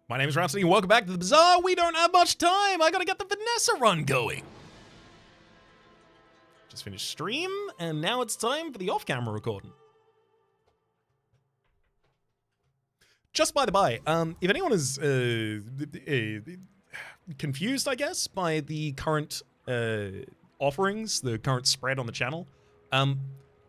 My name is Rhapsody and welcome back to the Bazaar. We don't have much time. I gotta get the Vanessa run going. Just finished stream and now it's time for the off-camera recording. Just by the by, if anyone is confused, I guess, by the current offerings, the current spread on the channel,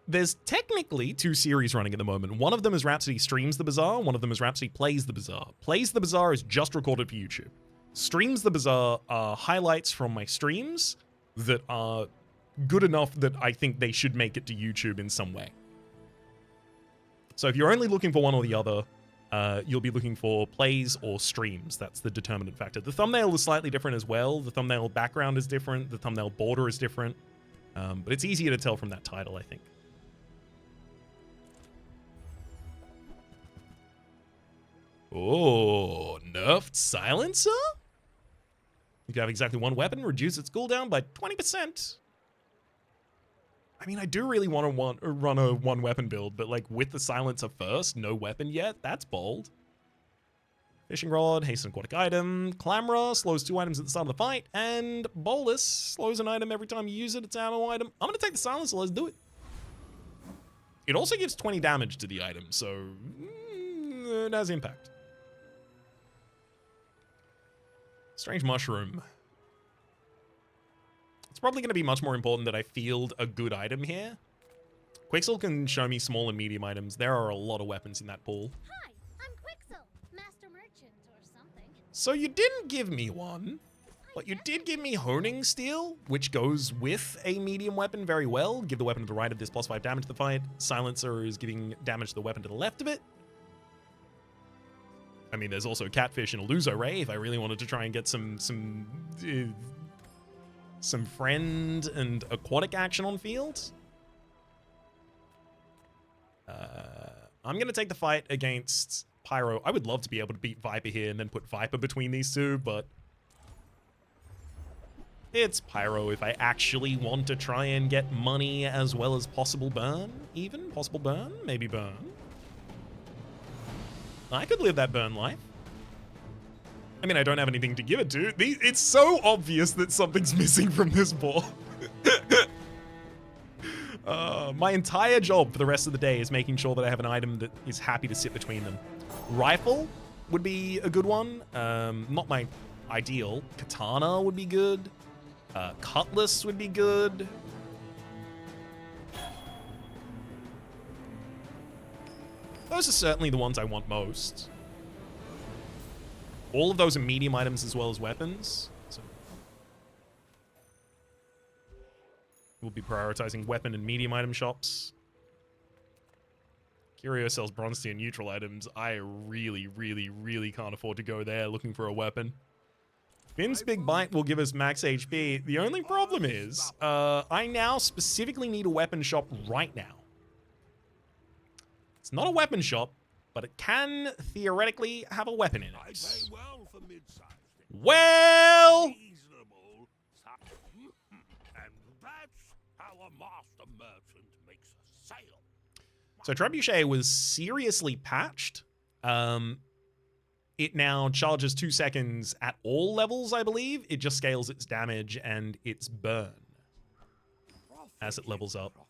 there's technically two series running at the moment. One of them is Rhapsody Streams the Bazaar, one of them is Rhapsody Plays the Bazaar. Plays the Bazaar is just recorded for YouTube. Streams the Bazaar are highlights from my streams that are good enough that I think they should make it to YouTube in some way. So if you're only looking for one or the other, you'll be looking for plays or streams. That's the determinant factor. The thumbnail is slightly different as well. The thumbnail background is different. The thumbnail border is different. But it's easier to tell from that title, I think. Oh, nerfed silencer? You can have exactly one weapon, reduce its cooldown by 20%. I mean, I do really want to run a one weapon build, but like with the silencer first, no weapon yet, that's bold. Fishing rod, haste an aquatic item, clamora slows 2 items at the start of the fight, and bolus slows an item every time you use it. It's an ammo item. I'm gonna take the silencer, let's do it. It also gives 20 damage to the item, so it has impact. Strange mushroom. It's probably going to be much more important that I field a good item here. Quixel can show me small and medium items. There are a lot of weapons in that pool. Hi, I'm Quixel, master merchant or something. So you didn't give me one, but you did give me honing steel, which goes with a medium weapon very well. Give the weapon to the right of this +5 damage to the fight. Silencer is giving damage to the weapon to the left of it. I mean, there's also catfish and a Luzo Ray if I really wanted to try and get some friend and aquatic action on field. I'm going to take the fight against Pyro. I would love to be able to beat Viper here and then put Viper between these two, but it's Pyro if I actually want to try and get money as well as possible burn, even. Possible burn? Maybe burn. I could live that burn life. I mean, I don't have anything to give it to. It's so obvious that something's missing from this ball. My entire job for the rest of the day is making sure that I have an item that is happy to sit between them. Rifle would be a good one. Not my ideal. Katana would be good. Cutlass would be good. Those are certainly the ones I want most. All of those are medium items as well as weapons. So we'll be prioritizing weapon and medium item shops. Curio sells bronze tier neutral items. I really, really, really can't afford to go there looking for a weapon. Finn's Big Bite will give us max HP. The only problem is, I now specifically need a weapon shop right now. It's not a weapon shop, but it can theoretically have a weapon in it. Well, And that's how a master merchant makes a sale. so Trebuchet was seriously patched. It now charges 2 seconds at all levels, I believe. It just scales its damage and its burn as it levels up.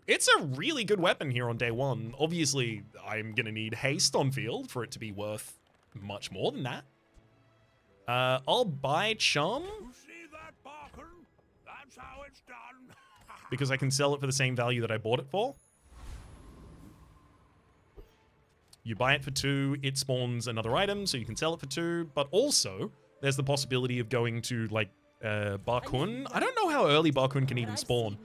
It's a really good weapon here on day one. Obviously, I'm going to need haste on field for it to be worth much more than that. I'll buy Chum You see that, Barker? That's how it's done. because I can sell it for the same value that I bought it for. You buy it for 2, it spawns another item, so you can sell it for 2. But also, there's the possibility of going to, like, Barkun. I don't know how early Barkun can even spawn.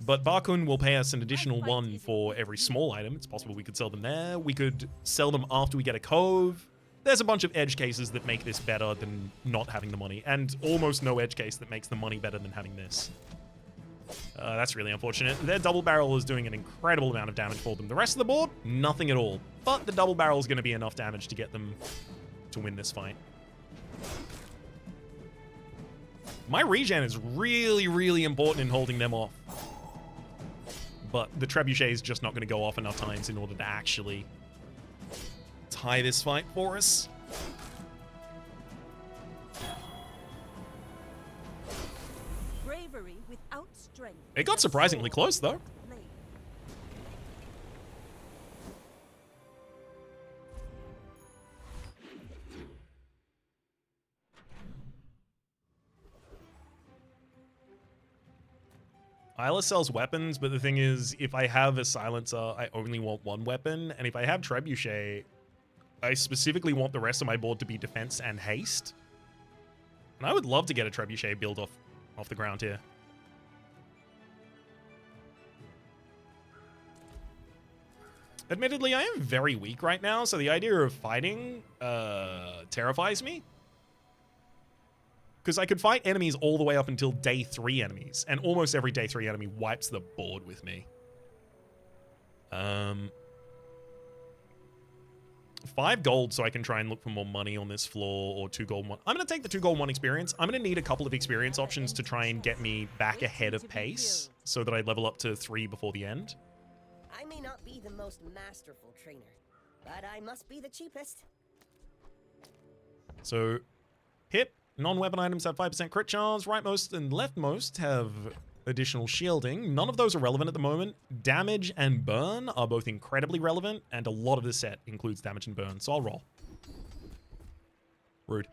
But Barkun will pay us an additional 1 for every small item. It's possible we could sell them there. We could sell them after we get a cove. There's a bunch of edge cases that make this better than not having the money. And almost no edge case that makes the money better than having this. That's really unfortunate. Their double barrel is doing an incredible amount of damage for them. The rest of the board, nothing at all. But the double barrel is going to be enough damage to get them to win this fight. My regen is really, really important in holding them off. But the Trebuchet is just not going to go off enough times in order to actually tie this fight for us. Bravery without strength. It got surprisingly close, though. Isla sells weapons, but the thing is, if I have a silencer, I only want one weapon, and if I have trebuchet, I specifically want the rest of my board to be defense and haste. And I would love to get a trebuchet build off the ground here. Admittedly, I am very weak right now, so the idea of fighting terrifies me. Because I could fight enemies all the way up until day 3 enemies, and almost every day 3 enemy wipes the board with me. 5 gold so I can try and look for more money on this floor, or 2 gold. I'm going to take the 2 gold 1 experience. I'm going to need a couple of experience options to try and get me back ahead of pace, so that I level up to 3 before the end. I may not be the most masterful trainer, but I must be the cheapest. So, hit. Non-weapon items have 5% crit chance. Rightmost and leftmost have additional shielding. None of those are relevant at the moment. Damage and burn are both incredibly relevant, and a lot of the set includes damage and burn, so I'll roll. Rude.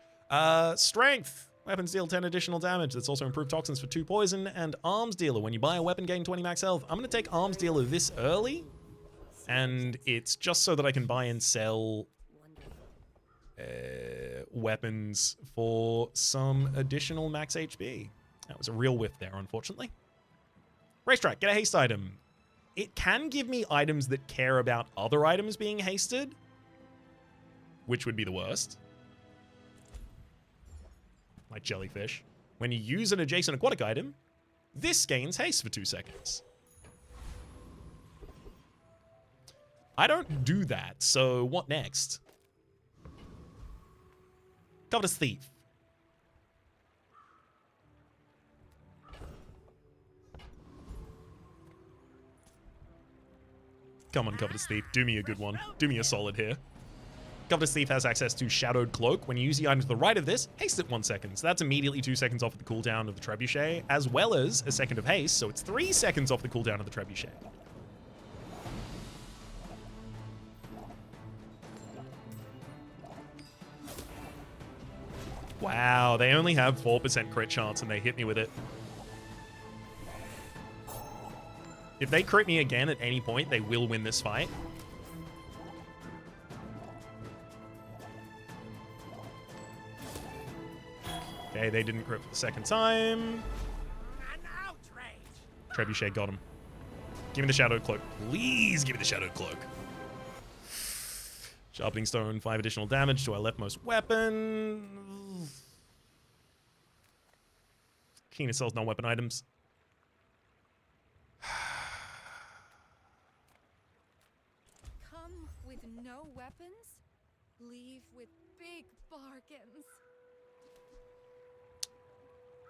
Strength. Weapons deal 10 additional damage. That's also improved toxins for 2 poison, and arms dealer. When you buy a weapon, gain 20 max health. I'm going to take arms dealer this early, and it's just so that I can buy and sell weapons for some additional max HP. That was a real whiff there, unfortunately. Racetrack, get a haste item. It can give me items that care about other items being hasted, which would be the worst. Like jellyfish. When you use an adjacent aquatic item, this gains haste for 2 seconds. I don't do that, so what next? Covetous Thief. Come on, Covetous Thief. Do me a good one. Do me a solid here. Covetous Thief has access to Shadowed Cloak. When you use the item to the right of this, haste it 1 second. So that's immediately 2 seconds off of the cooldown of the trebuchet, as well as a second of haste, so it's 3 seconds off the cooldown of the trebuchet. Wow, they only have 4% crit chance and they hit me with it. If they crit me again at any point, they will win this fight. Okay, they didn't crit for the second time. Trebuchet got him. Give me the Shadowed Cloak. Please give me the Shadowed Cloak. Sharpening Stone, 5 additional damage to our leftmost weapon. Keener sells non-weapon items. Come with no weapons, leave with big bargains.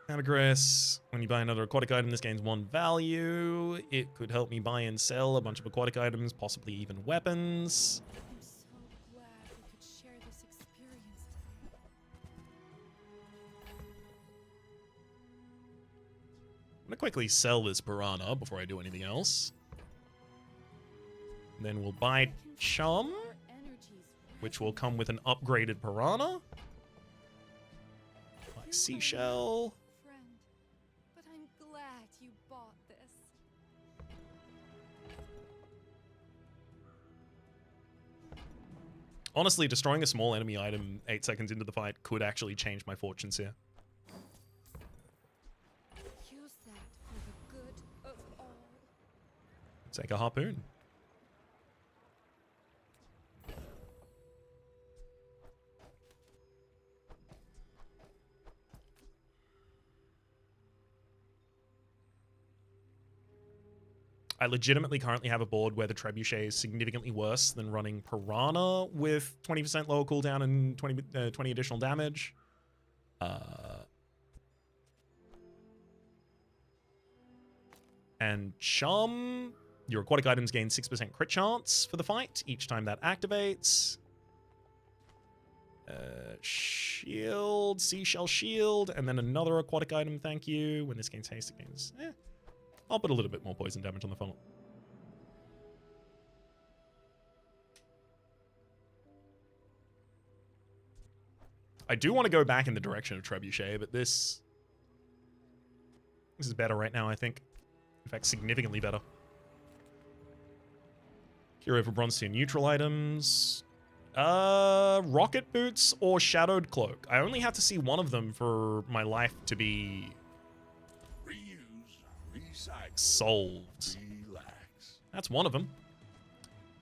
Amagress. When you buy another aquatic item, this gains 1 value. It could help me buy and sell a bunch of aquatic items, possibly even weapons. I'm so glad we could share this experience today. I'm gonna quickly sell this piranha before I do anything else. And then we'll buy Chum, which will come with an upgraded piranha. Buy Seashell. Friend, but I'm glad you bought this. Honestly, destroying a small enemy item 8 seconds into the fight could actually change my fortunes here. Use that for the good of all. Take a harpoon. I legitimately currently have a board where the trebuchet is significantly worse than running Piranha with 20% lower cooldown and 20 additional damage. And Chum, your aquatic items gain 6% crit chance for the fight each time that activates. Shield, seashell shield, and then another aquatic item, thank you. When this gains haste, it gains... I'll put a little bit more poison damage on the funnel. I do want to go back in the direction of Trebuchet, but this is better right now, I think. In fact, significantly better. Hero for bronze tier neutral items. Rocket boots or shadowed cloak. I only have to see one of them for my life to be Reuse, recycle, solved. relax. That's one of them.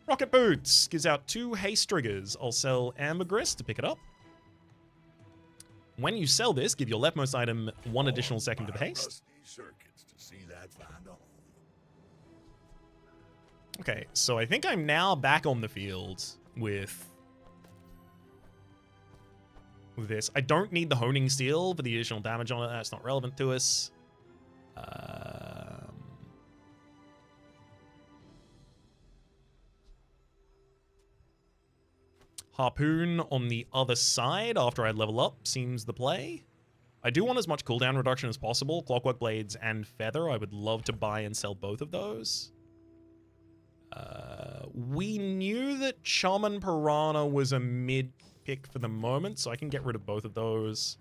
Rocket boots gives out 2 haste triggers. I'll sell ambergris to pick it up. When you sell this, give your leftmost item 1 additional second to the haste. Rusty circuits to see that find a home. Okay, so I think I'm now back on the field with this. I don't need the honing steel for the additional damage on it. That's not relevant to us. Harpoon on the other side after I level up seems the play. I do want as much cooldown reduction as possible. Clockwork Blades and Feather. I would love to buy and sell both of those. We knew that Shaman Piranha was a mid pick for the moment, so I can get rid of both of those.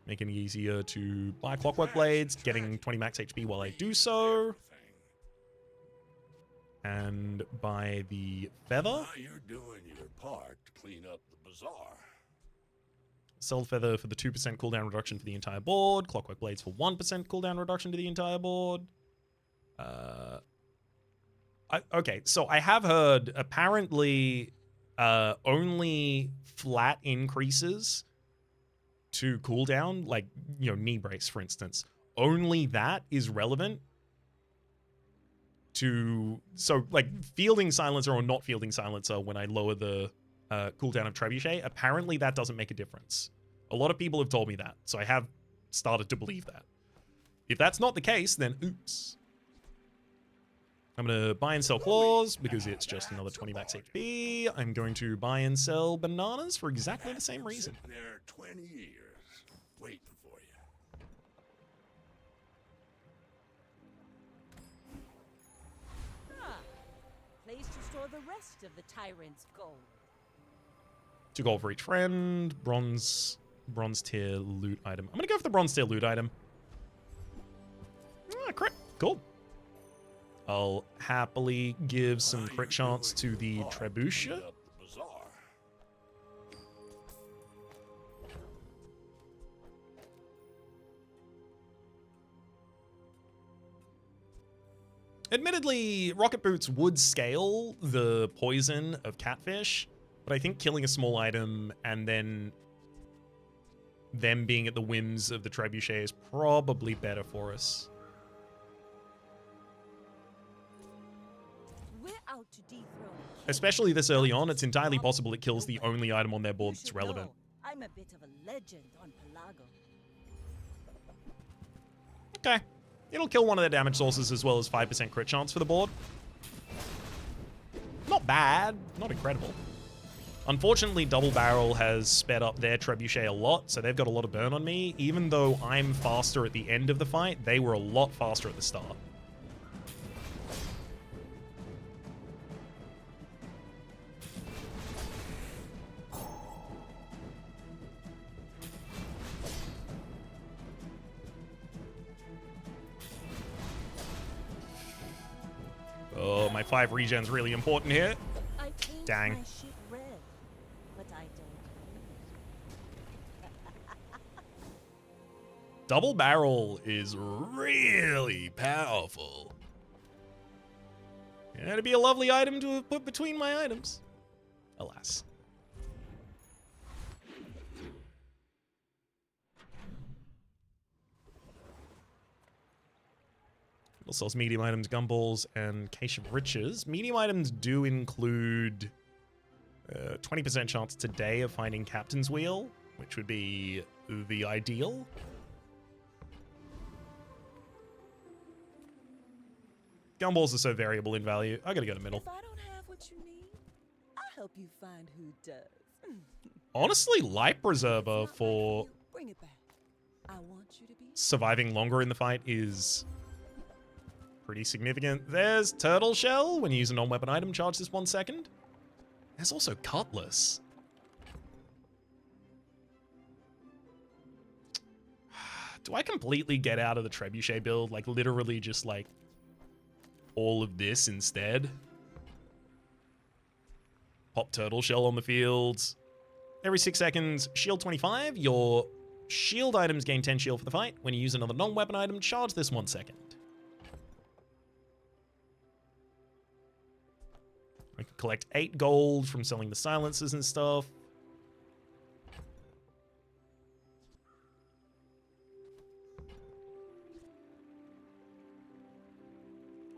Making it easier to buy Clockwork Blades, getting 20 max HP while I do so. And buy the Feather. While you're doing your part to clean up the bazaar. Sell Feather for the 2% cooldown reduction for the entire board. Clockwork Blades for 1% cooldown reduction to the entire board. Okay, so I have heard apparently only flat increases to cooldown, like, you know, knee brace, for instance. Only that is relevant to... So, like, fielding silencer or not fielding silencer when I lower the cooldown of Trebuchet, apparently that doesn't make a difference. A lot of people have told me that, so I have started to believe that. If that's not the case, then oops. I'm going to buy and sell claws because it's just another 20 max HP. I'm going to buy and sell bananas for exactly the same reason. Sitting there 20 years, waiting for you. Place to store the rest of the tyrant's gold. 2 gold for each friend. Bronze tier loot item. I'm going to go for the bronze tier loot item. Ah, crit. Cool. I'll happily give some crit chance to the Trebuchet. Admittedly, rocket boots would scale the poison of catfish, but I think killing a small item and then them being at the whims of the Trebuchet is probably better for us. We're out to dethrone a Especially this early on, it's entirely possible it kills the only item on their board that's relevant. I'm a bit of a legend on Pelago. Okay. It'll kill one of their damage sources as well as 5% crit chance for the board. Not bad. Not incredible. Unfortunately, Double Barrel has sped up their Trebuchet a lot, so they've got a lot of burn on me. Even though I'm faster at the end of the fight, they were a lot faster at the start. Oh, my 5 regen's really important here. I paint Dang. my ship red, but I don't. Double Barrel is really powerful. It'd be a lovely item to have put between my items. Alas. It sells medium items, gumballs, and Cache of Riches. Medium items do include 20% chance today of finding Captain's Wheel, which would be the ideal. Gumballs are so variable in value. I gotta go to middle. If I don't have what you need, I'll help you find who does. Honestly, Life Preserver Not for like you. Bring it back. I want you to be. surviving longer in the fight is pretty significant. There's Turtle Shell. When you use a non-weapon item, charge this 1 second. There's also Cutlass. Do I completely get out of the Trebuchet build? Like, literally just, like, all of this instead? Pop Turtle Shell on the field. Every 6 seconds, shield 25. Your shield items gain 10 shield for the fight. When you use another non-weapon item, charge this 1 second. I could collect 8 gold from selling the silencers and stuff.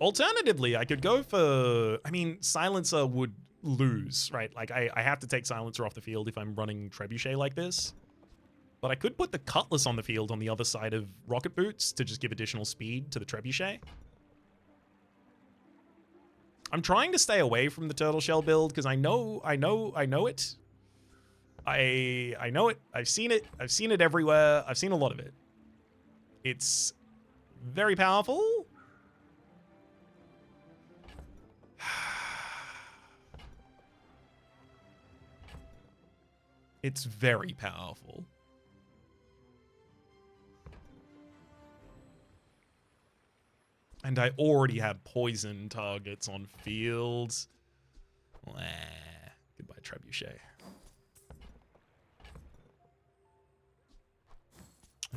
Alternatively, I could go for... I mean, silencer would lose, right? Like, I have to take silencer off the field if I'm running Trebuchet like this. But I could put the Cutlass on the field on the other side of Rocket Boots to just give additional speed to the Trebuchet. I'm trying to stay away from the Turtle Shell build because I know it. I know it. I've seen it. I've seen it everywhere. I've seen a lot of it. It's very powerful. It's very powerful. And I already have poison targets on fields. Goodbye, Trebuchet.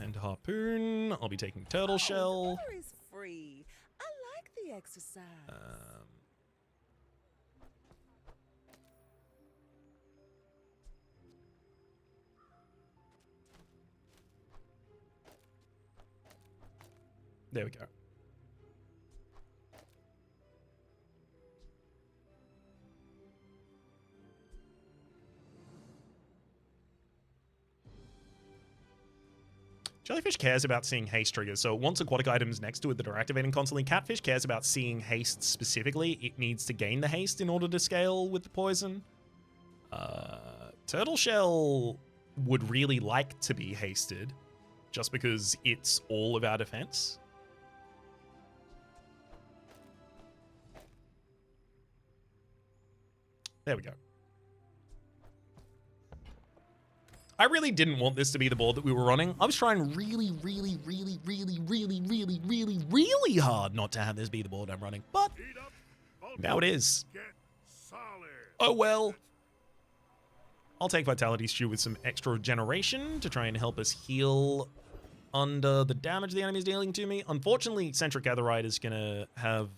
And Harpoon. I'll be taking Turtle Shell. Color is free. I like the exercise. There we go. Jellyfish cares about seeing haste triggers, so it wants aquatic items next to it that are activating constantly. Catfish cares about seeing haste specifically. It needs to gain the haste in order to scale with the poison. Turtle Shell would really like to be hasted, just because it's all of our defense. There we go. I really didn't want this to be the board that we were running. I was trying really hard not to have this be the board I'm running. But now it is. Oh well. I'll take Vitality Stew with some extra regeneration to try and help us heal under the damage the enemy's dealing to me. Unfortunately, Centric Aetherite is going to have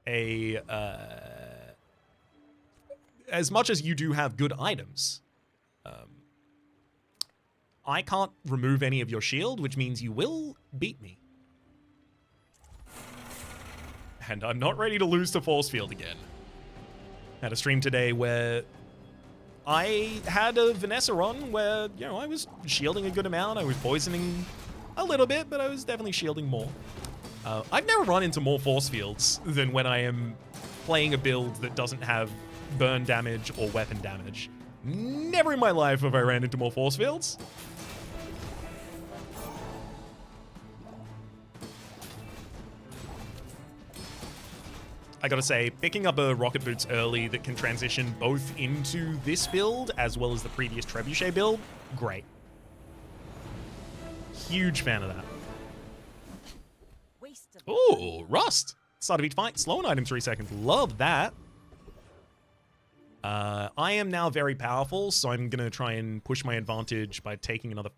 a... as much as you do have good items, I can't remove any of your shield, which means you will beat me. And I'm not ready to lose to Force Field again. Had a stream today where I had a Vanessa run where, you know, I was shielding a good amount. I was poisoning a little bit, but I was definitely shielding more. I've never run into more Force Fields than when I am playing a build that doesn't have burn damage or weapon damage. Never in my life have I ran into more Force Fields. I gotta say, picking up a Rocket Boots early that can transition both into this build as well as the previous Trebuchet build, great. Huge fan of that. Ooh, Rust! Start of each fight, slow an item 3 seconds. Love that. I am now very powerful, so I'm gonna try and push my advantage by taking another...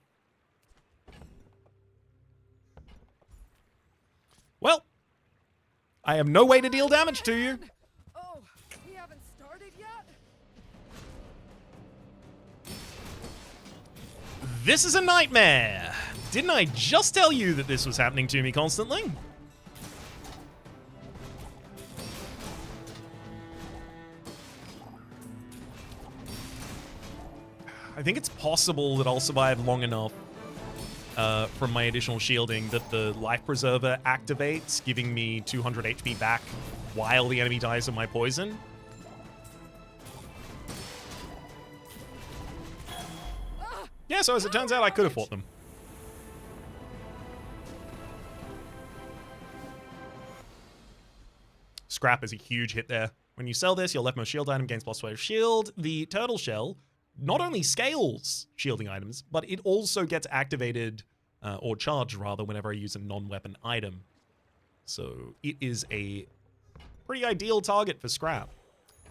Well, I have no way to deal damage to you. Oh, we haven't started yet? This is a nightmare. Didn't I just tell you that this was happening to me constantly? I think it's possible that I'll survive long enough from my additional shielding that the Life Preserver activates, giving me 200 HP back while the enemy dies of my poison. Yeah, so as it turns out, I could have fought them. Scrap is a huge hit there. When you sell this, your leftmost shield item gains plus 12 shield. The turtle shell not only scales shielding items, but it also gets activated, or charged rather, whenever I use a non-weapon item. So it is a pretty ideal target for scrap.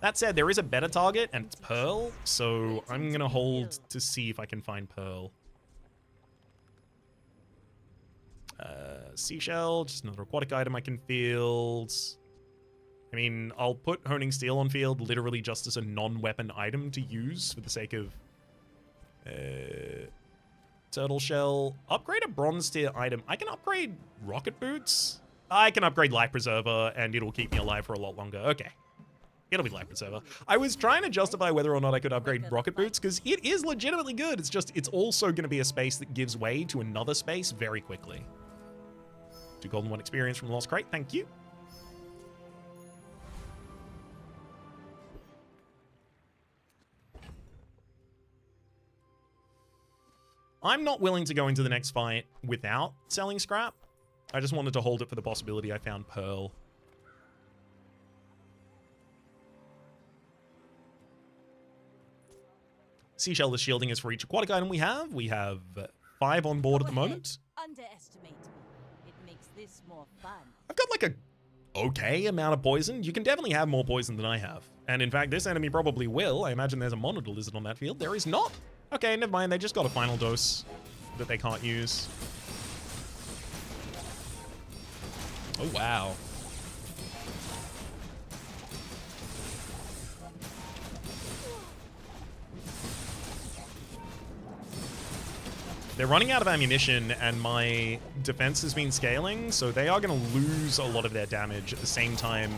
That said, there is a better target, and it's Pearl, so I'm going to hold to see if I can find Pearl. Seashell, just another aquatic item I can field. I mean, I'll put Honing Steel on field literally just as a non-weapon item to use for the sake of Turtle Shell. Upgrade a bronze tier item. I can upgrade Rocket Boots. I can upgrade Life Preserver, and it'll keep me alive for a lot longer. Okay. It'll be Life Preserver. I was trying to justify whether or not I could upgrade Rocket Boots, because it is legitimately good. It's just, it's also going to be a space that gives way to another space very quickly. 2 golden 1 experience from the Lost Crate. Thank you. I'm not willing to go into the next fight without selling scrap. I just wanted to hold it for the possibility I found Pearl. Seashell shielding is for each aquatic item we have. We have 5 on board at the moment. Underestimate me. It makes this more fun. I've got like a okay amount of poison. You can definitely have more poison than I have. And in fact, this enemy probably will. I imagine there's a monitor lizard on that field. There is not. Okay, never mind. They just got a final dose that they can't use. Oh, wow. They're running out of ammunition, and my defense has been scaling, so they are going to lose a lot of their damage at the same time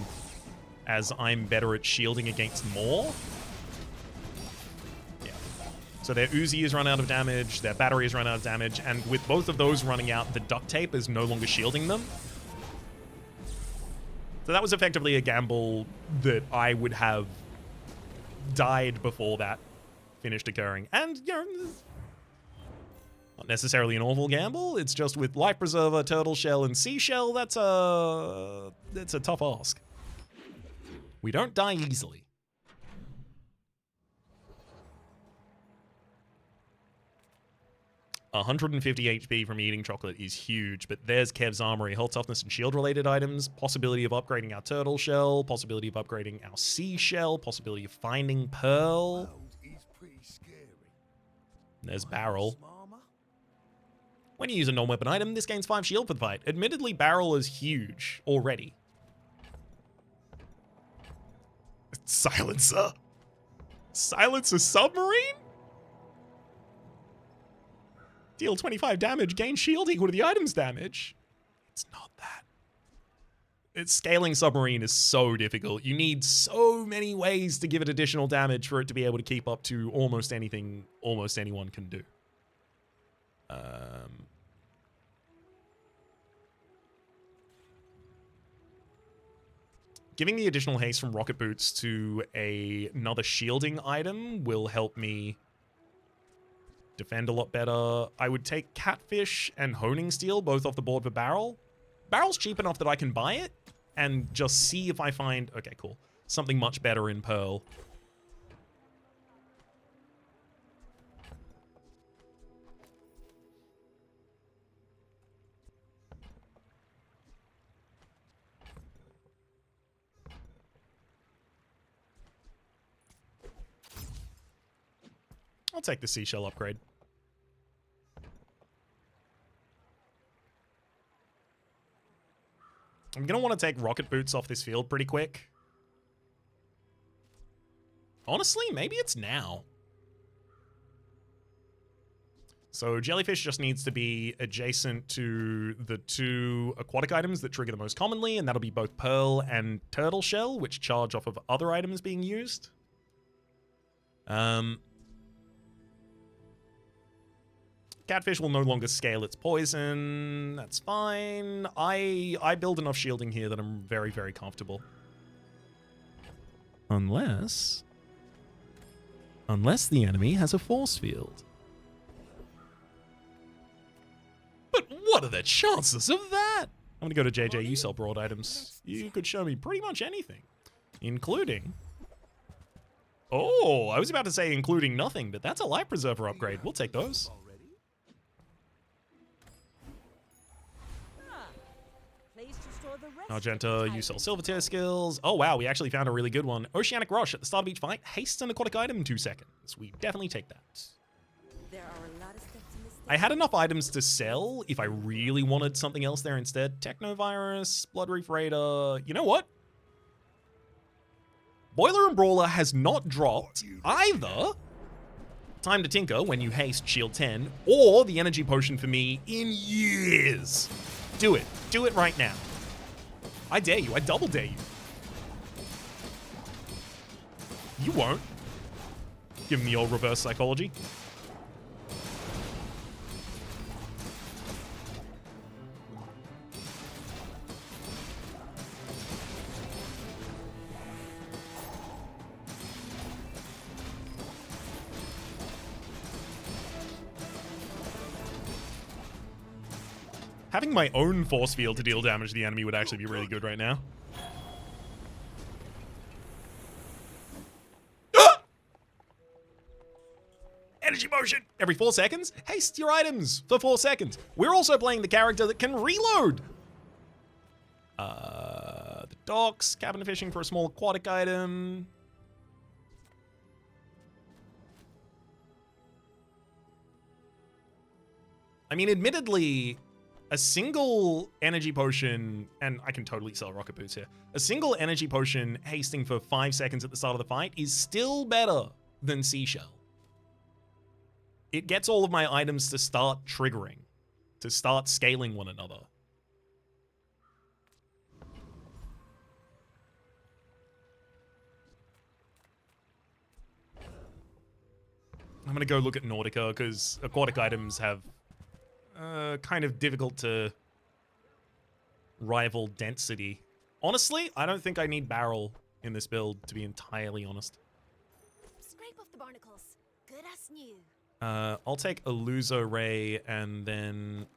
as I'm better at shielding against more. Yeah. So their Uzi has run out of damage, their battery has run out of damage, and with both of those running out, the duct tape is no longer shielding them. So that was effectively a gamble that I would have died before that finished occurring. And, you know, not necessarily an awful gamble. It's just with Life Preserver, Turtle Shell, and Seashell, that's a tough ask. We don't die easily. $150 HP from eating chocolate is huge, but there's Kev's Armory. Health, toughness, and shield-related items. Possibility of upgrading our Turtle Shell. Possibility of upgrading our Seashell. Possibility of finding Pearl. There's Barrel. When you use a non-weapon item, this gains 5 shield for the fight. Admittedly, Barrel is huge already. Silencer. Silencer submarine? Deal 25 damage, gain shield equal to the item's damage. It's not that. It's scaling submarine is so difficult. You need so many ways to give it additional damage for it to be able to keep up to almost anything almost anyone can do. Giving the additional haste from Rocket Boots to another shielding item will help me defend a lot better. I would take Catfish and Honing Steel both off the board for Barrel. Barrel's cheap enough that I can buy it and just see if I find, okay, cool, something much better in Pearl. I'll take the Seashell upgrade. I'm going to want to take Rocket Boots off this field pretty quick. Honestly, maybe it's now. So Jellyfish just needs to be adjacent to the 2 aquatic items that trigger the most commonly, and that'll be both Pearl and Turtle Shell, which charge off of other items being used. Catfish will no longer scale its poison. That's fine. I build enough shielding here that I'm very, very comfortable. Unless the enemy has a force field. What are the chances of that? I'm gonna go to JJ. You sell broad items. You could show me pretty much anything, including... Oh, I was about to say including nothing, but that's a life preserver upgrade. We'll take those. Place to store the rest Argenta, of the you sell items. silver tier skills. Oh wow, we actually found a really good one. Oceanic Rush at the start of each fight. Haste an aquatic item in 2 seconds. We definitely take that. There are a lot of steps in this. I had enough items to sell if I really wanted something else there instead. Technovirus, Blood Reef Raider. You know what? Boiler and Brawler has not dropped either Time to Tinker when you haste Shield 10 or the Energy Potion for me in years. Do it. Do it right now. I dare you. I double dare you. You won't. Give me the old reverse psychology. Having my own force field to deal damage to the enemy would actually be really good right now. Energy motion! Every 4 seconds, haste your items for 4 seconds. We're also playing the character that can reload. The docks, cabin fishing for a small aquatic item. I mean, admittedly, a single energy potion, and I can totally sell rocket boots here. A single energy potion hasting for 5 seconds at the start of the fight is still better than Seashell. It gets all of my items to start triggering, to start scaling one another. I'm gonna go look at Nautica because aquatic items have kind of difficult to rival density. Honestly, I don't think I need barrel in this build, to be entirely honest. Scrape off the barnacles. Good as new. I'll take a Luzo Ray and then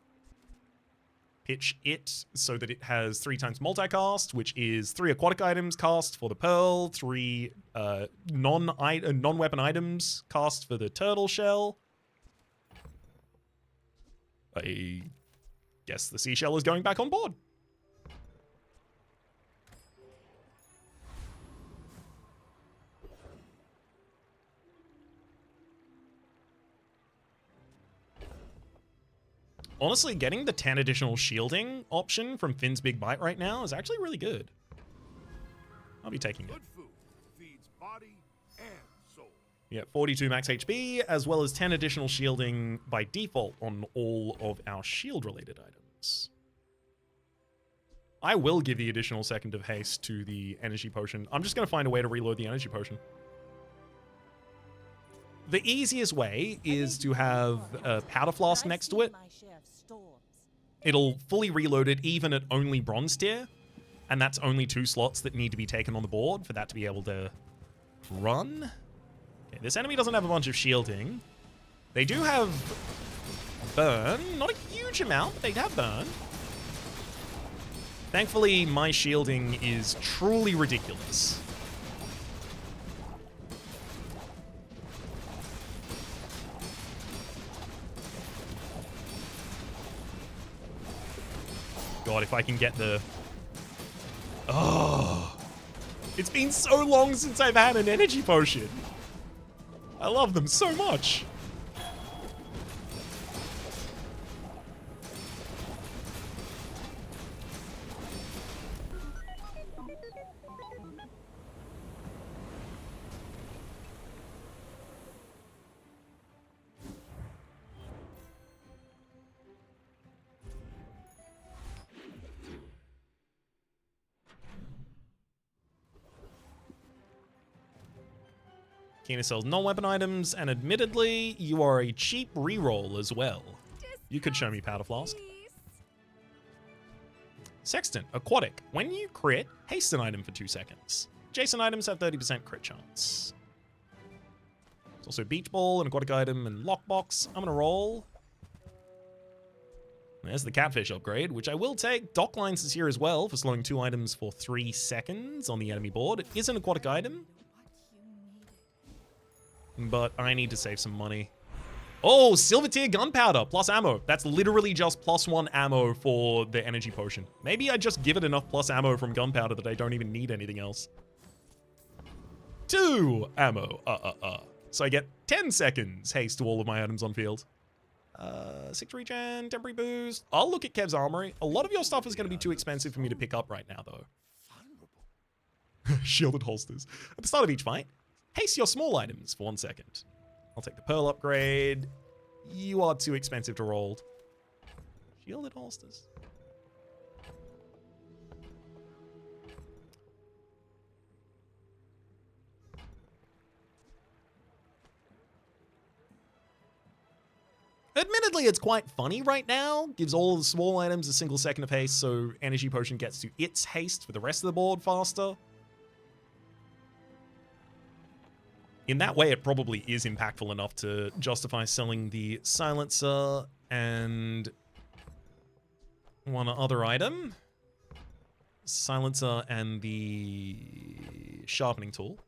pitch it so that it has 3 times multicast, which is 3 aquatic items cast for the pearl, 3 non-weapon items cast for the turtle shell. I guess the seashell is going back on board. Honestly, getting the 10 additional shielding option from Finn's Big Bite right now is actually really good. I'll be taking it. Good food feeds body and soul. Yeah, 42 max HP, as well as 10 additional shielding by default on all of our shield-related items. I will give the additional second of haste to the energy potion. I'm just going to find a way to reload the energy potion. The easiest way is to have a powder flask next to it. My share of storms. It'll fully reload it even at only bronze tier, and that's only 2 slots that need to be taken on the board for that to be able to run. Okay, this enemy doesn't have a bunch of shielding. They do have burn, not a huge amount, but they have burn. Thankfully, my shielding is truly ridiculous. God, if I can get the... Oh! It's been so long since I've had an energy potion. I love them so much. Kina sells non-weapon items, and admittedly, you are a cheap reroll as well. You could show me Powder Flask. Sextant, Aquatic. When you crit, haste an item for 2 seconds. Adjacent items have 30% crit chance. There's also Beach Ball, an aquatic item, and Lockbox. I'm gonna roll. There's the catfish upgrade, which I will take. Dock lines is here as well for slowing 2 items for 3 seconds on the enemy board. It is an aquatic item, but I need to save some money. Oh, silver tier gunpowder plus ammo. That's literally just +1 ammo for the energy potion. Maybe I just give it enough plus ammo from gunpowder that I don't even need anything else. 2 ammo. So I get 10 seconds haste to all of my items on field. 6 regen, temporary boost. I'll look at Kev's armory. A lot of your stuff is going to be too expensive for me to pick up right now, though. Shielded holsters. At the start of each fight, haste your small items for 1 second. I'll take the pearl upgrade. You are too expensive to roll. Shielded holsters. Admittedly, it's quite funny right now. Gives all the small items a single second of haste, so energy potion gets to its haste for the rest of the board faster. In that way, it probably is impactful enough to justify selling the silencer and one other item. Silencer and the sharpening tool.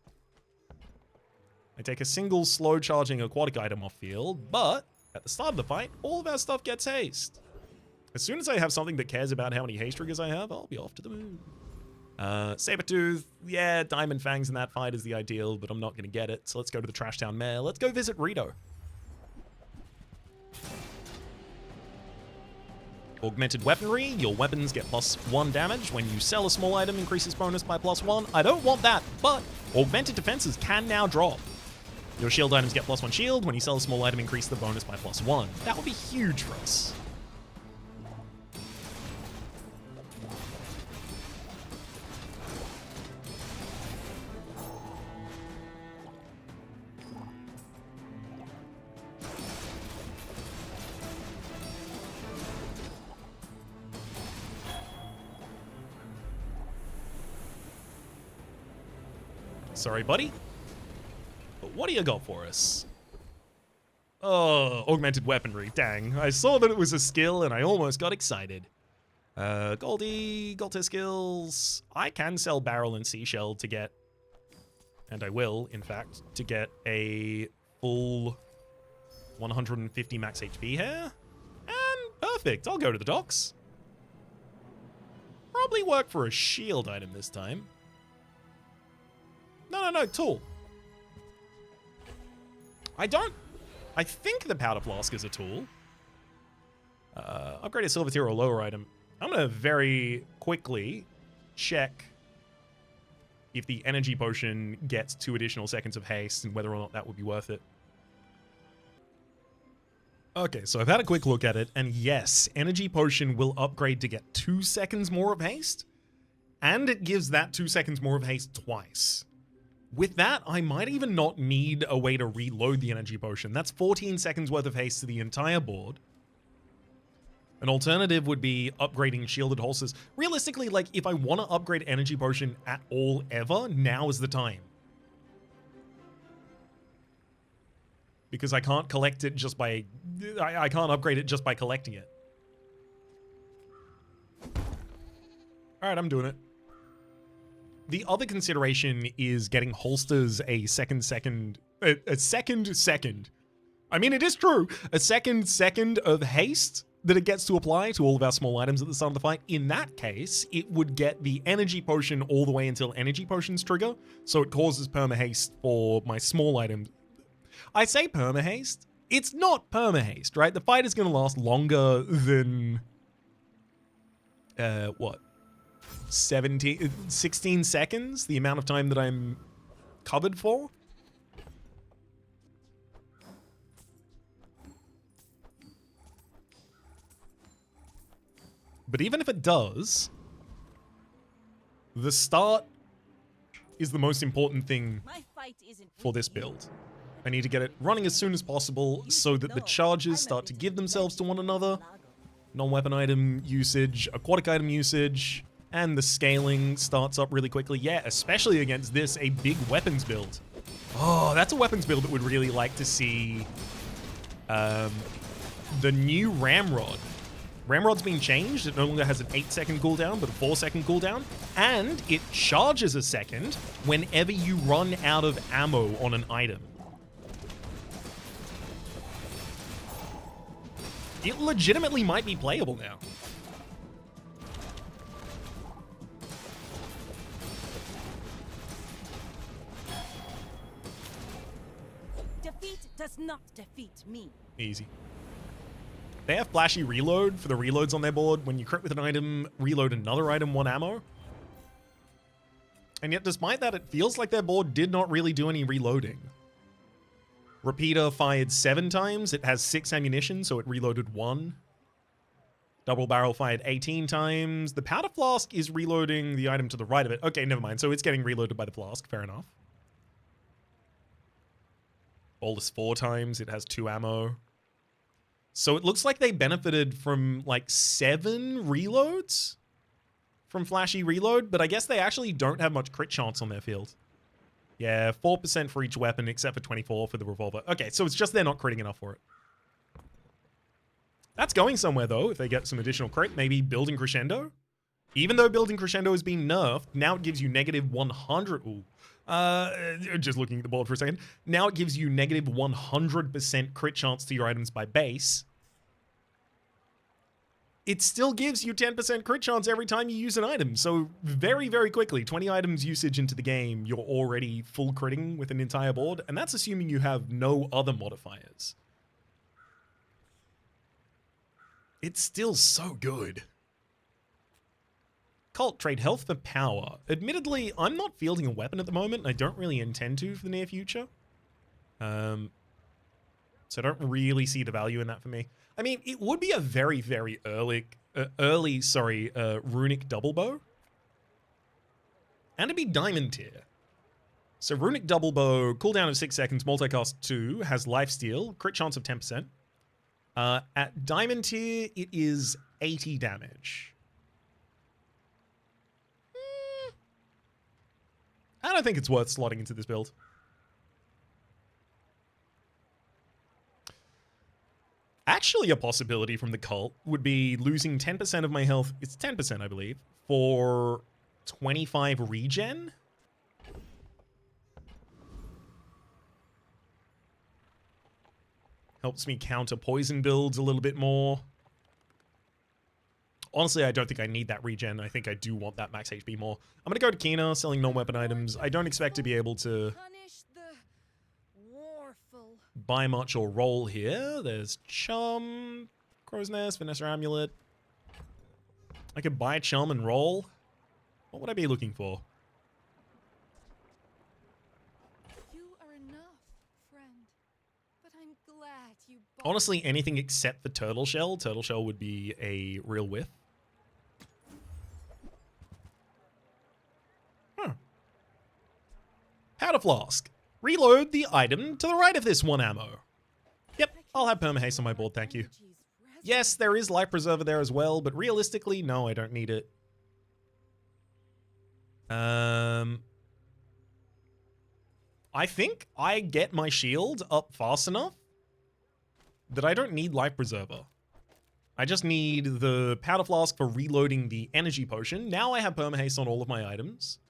I take a single slow charging aquatic item off field, but at the start of the fight, all of our stuff gets haste. As soon as I have something that cares about how many haste triggers I have, I'll be off to the moon. Sabertooth, yeah, Diamond Fangs in that fight is the ideal, but I'm not going to get it. So let's go to the Trash Town Mayor. Let's go visit Rito. Augmented weaponry. Your weapons get +1 damage. When you sell a small item, increases bonus by +1. I don't want that, but augmented defenses can now drop. Your shield items get +1 shield. When you sell a small item, increase the bonus by +1. That would be huge for us. Sorry, buddy. But what do you got for us? Oh, augmented weaponry. Dang. I saw that it was a skill and I almost got excited. Goldie, gold tier skills. I can sell barrel and seashell to get, and I will, in fact, to get a full 150 max HP here. And perfect. I'll go to the docks. Probably work for a shield item this time. No, tool. I think the powder flask is a tool. Upgrade a silver tier or lower item. I'm going to very quickly check if the energy potion gets 2 additional seconds of haste and whether or not that would be worth it. Okay, so I've had a quick look at it, and yes, energy potion will upgrade to get 2 seconds more of haste, and it gives that 2 seconds more of haste twice. With that, I might even not need a way to reload the energy potion. That's 14 seconds worth of haste to the entire board. An alternative would be upgrading shielded holsters. Realistically, like, if I want to upgrade energy potion at all ever, now is the time. Because I can't collect it just by... I can't upgrade it just by collecting it. Alright, I'm doing it. The other consideration is getting holsters a second. I mean, it is true. A second of haste that it gets to apply to all of our small items at the start of the fight. In that case, it would get the energy potion all the way until energy potions trigger. So it causes perma-haste for my small items. I say perma-haste. It's not perma-haste, right? The fight is going to last longer than... what? 16 seconds, the amount of time that I'm covered for. But even if it does, the start is the most important thing for this build. I need to get it running as soon as possible so that the charges start to give themselves to one another. Non-weapon item usage, aquatic item usage, and the scaling starts up really quickly. Yeah, especially against this, a big weapons build. Oh, that's a weapons build that would really like to see the new ramrod Ramrod's been changed. It no longer has an 8-second cooldown, but a 4-second cooldown. And it charges a second whenever you run out of ammo on an item. It legitimately might be playable now. Defeat does not defeat me. Easy. They have flashy reload for the reloads on their board. When you crit with an item, reload another item, 1 ammo. And yet, despite that, it feels like their board did not really do any reloading. Repeater fired 7 times. It has 6 ammunition, so it reloaded 1. Double barrel fired 18 times. The powder flask is reloading the item to the right of it. Okay, never mind. So it's getting reloaded by the flask. Fair enough. Bolus 4 times. It has 2 ammo. So it looks like they benefited from like 7 reloads from flashy reload, but I guess they actually don't have much crit chance on their field. Yeah, 4% for each weapon, except for 24 for the revolver. Okay, so it's just they're not critting enough for it. That's going somewhere, though, if they get some additional crit. Maybe Building Crescendo? Even though Building Crescendo has been nerfed, now it gives you negative 100... Ooh. Just looking at the board for a second. Now it gives you negative 100% crit chance to your items by base. It still gives you 10% crit chance every time you use an item. So very, very quickly, 20 items usage into the game, you're already full critting with an entire board. And that's assuming you have no other modifiers. It's still so good. Cult, trade health for power. Admittedly, I'm not fielding a weapon at the moment. And I don't really intend to for the near future. So I don't really see the value in that for me. I mean, it would be a very, very early runic double bow. And it'd be diamond tier. So runic double bow, cooldown of 6 seconds, multicast 2, has lifesteal, crit chance of 10%. At diamond tier, it is 80 damage. I don't think it's worth slotting into this build. Actually, a possibility from the cult would be losing 10% of my health. It's 10%, I believe, for 25 regen. Helps me counter poison builds a little bit more. Honestly, I don't think I need that regen. I think I do want that max HP more. I'm going to go to Kina, selling non-weapon items. I don't expect to be able to buy much or roll here. There's Chum, Crow's Nest, Vanessa Amulet. I could buy Chum and roll. What would I be looking for? You are enough, friend. But I'm glad you Honestly, anything except for Turtle Shell. Turtle Shell would be a real whiff. Powder Flask. Reload the item to the right of this 1 ammo. Yep, I'll have perma haste on my board, thank you. Yes, there is life preserver there as well, but realistically, no, I don't need it. I think I get my shield up fast enough that I don't need life preserver. I just need the powder flask for reloading the energy potion. Now I have perma haste on all of my items.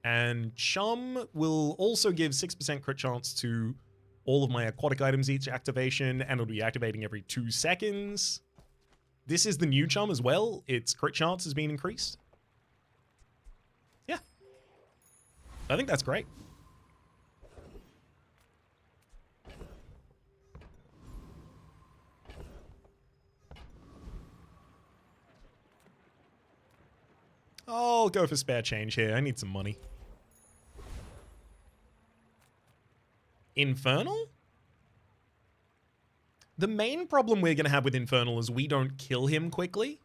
And Chum will also give 6% crit chance to all of my aquatic items each activation, and it'll be activating every 2 seconds. This is the new Chum as well. Its crit chance has been increased. Yeah. I think that's great. I'll go for spare change here. I need some money. Infernal? The main problem we're going to have with Infernal is we don't kill him quickly.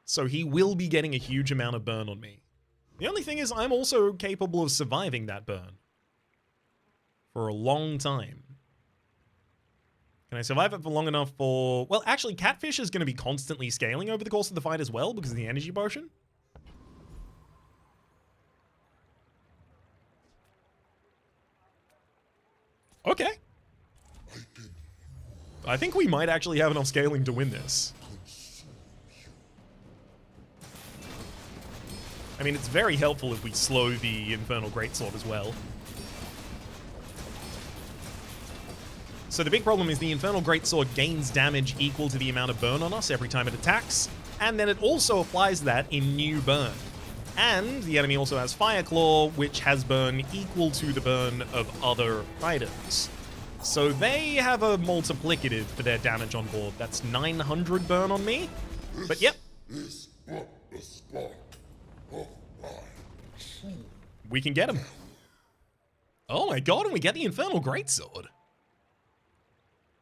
So he will be getting a huge amount of burn on me. The only thing is I'm also capable of surviving that burn. For a long time. Can I survive it for long enough for... Well, actually, Catfish is going to be constantly scaling over the course of the fight as well because of the energy potion. Okay. I think we might actually have enough scaling to win this. I mean, it's very helpful if we slow the Infernal Greatsword as well. So the big problem is the Infernal Greatsword gains damage equal to the amount of burn on us every time it attacks, and then it also applies that in new burn. And the enemy also has Fire Claw, which has burn equal to the burn of other items. So they have a multiplicative for their damage on board. That's 900 burn on me. But yep. We can get him. Oh my god, and we get the Infernal Greatsword.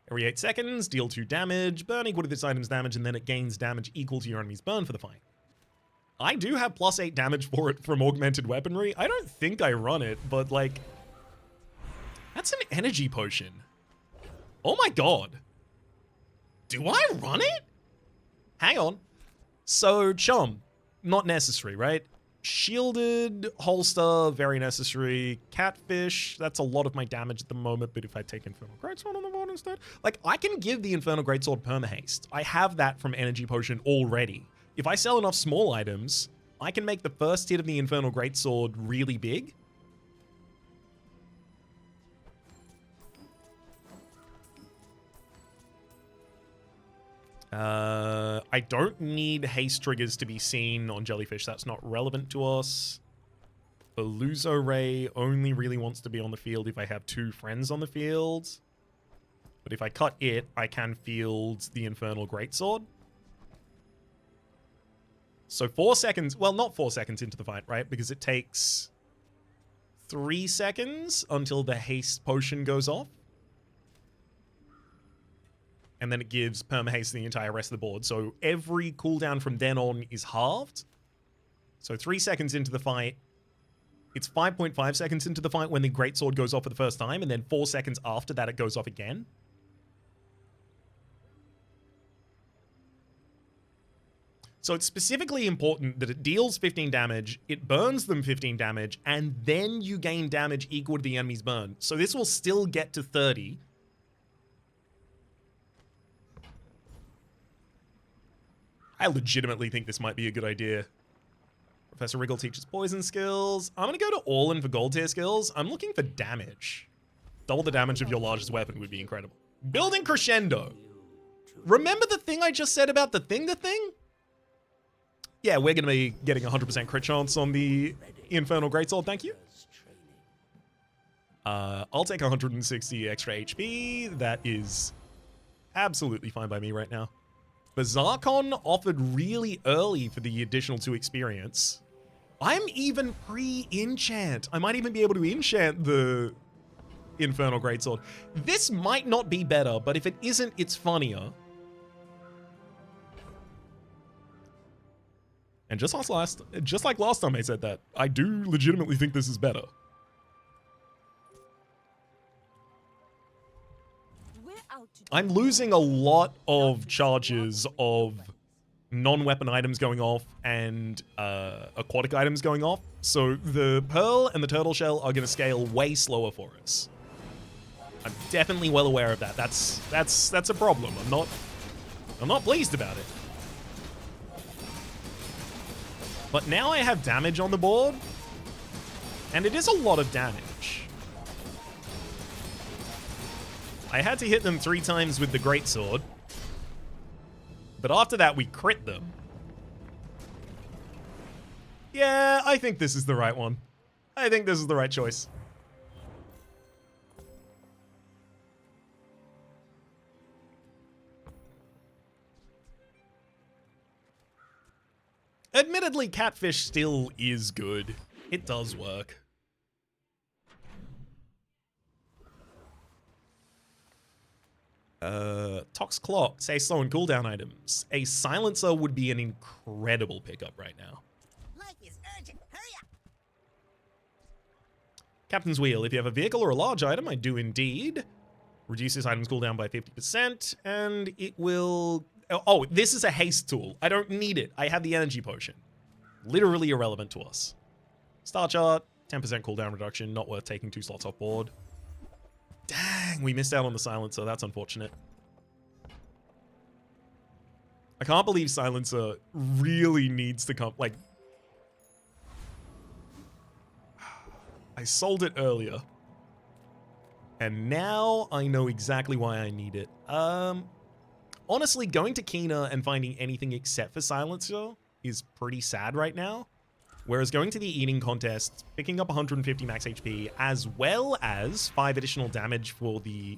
Every 8 seconds, deal 2 damage, burn equal to this item's damage, and then it gains damage equal to your enemy's burn for the fight. I do have +8 damage for it from augmented weaponry. I don't think I run it, but like, that's an energy potion. Oh my god. Do I run it? Hang on. So, Chum, not necessary, right? Shielded, holster, very necessary. Catfish, that's a lot of my damage at the moment, but if I take Infernal Greatsword on the board instead, like, I can give the Infernal Greatsword perma-haste. I have that from Energy Potion already. If I sell enough small items, I can make the first hit of the Infernal Greatsword really big. I don't need haste triggers to be seen on Jellyfish. That's not relevant to us. Beluzo Ray only really wants to be on the field if I have 2 friends on the field. But if I cut it, I can field the Infernal Greatsword. So 4 seconds, well, not 4 seconds into the fight, right? Because it takes 3 seconds until the haste potion goes off. And then it gives perma-haste the entire rest of the board. So every cooldown from then on is halved. So 3 seconds into the fight, it's 5.5 seconds into the fight when the Greatsword goes off for the first time, and then 4 seconds after that it goes off again. So it's specifically important that it deals 15 damage, it burns them 15 damage, and then you gain damage equal to the enemy's burn. So this will still get to 30. I legitimately think this might be a good idea. Professor Wriggle teaches poison skills. I'm going to go to all in for gold tier skills. I'm looking for damage. Double the damage of your largest weapon would be incredible. Building crescendo. Remember the thing I just said about the thing? Yeah, we're going to be getting 100% crit chance on the Infernal Greatsword, thank you. I'll take 160 extra HP. That is absolutely fine by me right now. Bazaar offered really early for the additional 2 experience. I'm even pre-enchant. I might even be able to enchant the Infernal Greatsword. This might not be better, but if it isn't, it's funnier. And just like last time I said that, I do legitimately think this is better. I'm losing a lot of charges of non-weapon items going off and aquatic items going off. So the Pearl and the Turtle Shell are going to scale way slower for us. I'm definitely well aware of that. That's a problem. I'm not pleased about it. But now I have damage on the board, and it is a lot of damage. I had to hit them 3 times with the Greatsword, but after that we crit them. Yeah, I think this is the right one. I think this is the right choice. Admittedly, Catfish still is good. It does work. Tox Clock, say slow and cooldown items. A silencer would be an incredible pickup right now. Life is urgent. Hurry up. Captain's Wheel, if you have a vehicle or a large item, I do indeed. Reduces items cooldown by 50%, and it will... Oh, this is a haste tool. I don't need it. I have the energy potion. Literally irrelevant to us. Star chart, 10% cooldown reduction, not worth taking 2 slots off board. Dang, we missed out on the silencer. That's unfortunate. I can't believe silencer really needs to come... Like, I sold it earlier. And now I know exactly why I need it. Honestly, going to Kina and finding anything except for Silencer is pretty sad right now. Whereas going to the Eating Contest, picking up 150 max HP, as well as 5 additional damage for the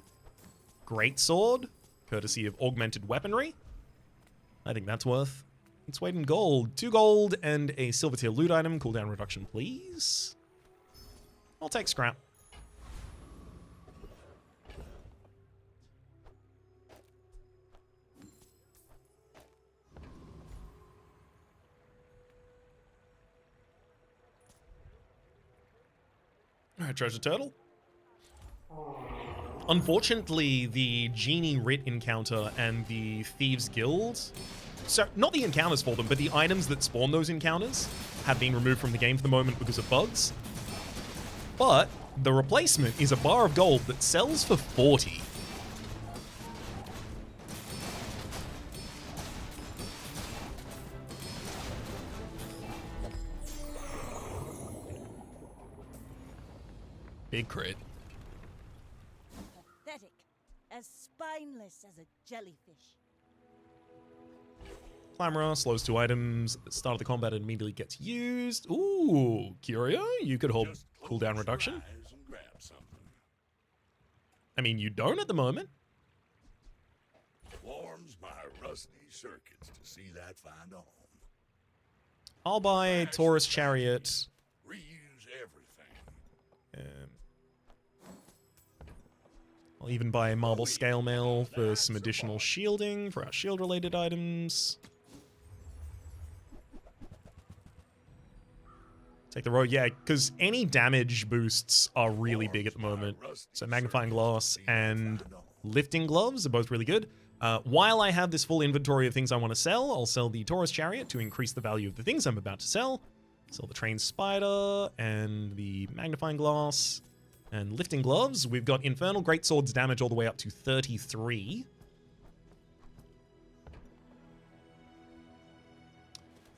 Greatsword, courtesy of Augmented Weaponry. I think that's worth its weight in gold. 2 gold and a silver tier loot item. Cooldown reduction, please. I'll take scrap. Alright, treasure turtle. Unfortunately, the Genie Writ encounter and the Thieves Guild, so not the encounters for them, but the items that spawn those encounters have been removed from the game for the moment because of bugs. But the replacement is a bar of gold that sells for 40. Big crit. Pathetic. As spineless as a jellyfish. Clamora slows 2 items at the start of the combat and immediately gets used. Ooh, Curio, you could hold Just close cooldown your reduction. eyes and grab something. I mean, you don't at the moment. Warms my rusty circuits to see that find a home. I'll buy Taurus Chariot. Reuse everything. I'll even buy a Marble Scale Mail for some additional shielding for our shield-related items. Take the road, yeah, because any damage boosts are really big at the moment. So Magnifying Glass and Lifting Gloves are both really good. While I have this full inventory of things I want to sell, I'll sell the Taurus Chariot to increase the value of the things I'm about to sell. Sell the Trained Spider and the Magnifying Glass and Lifting Gloves. We've got Infernal Greatsword's damage all the way up to 33.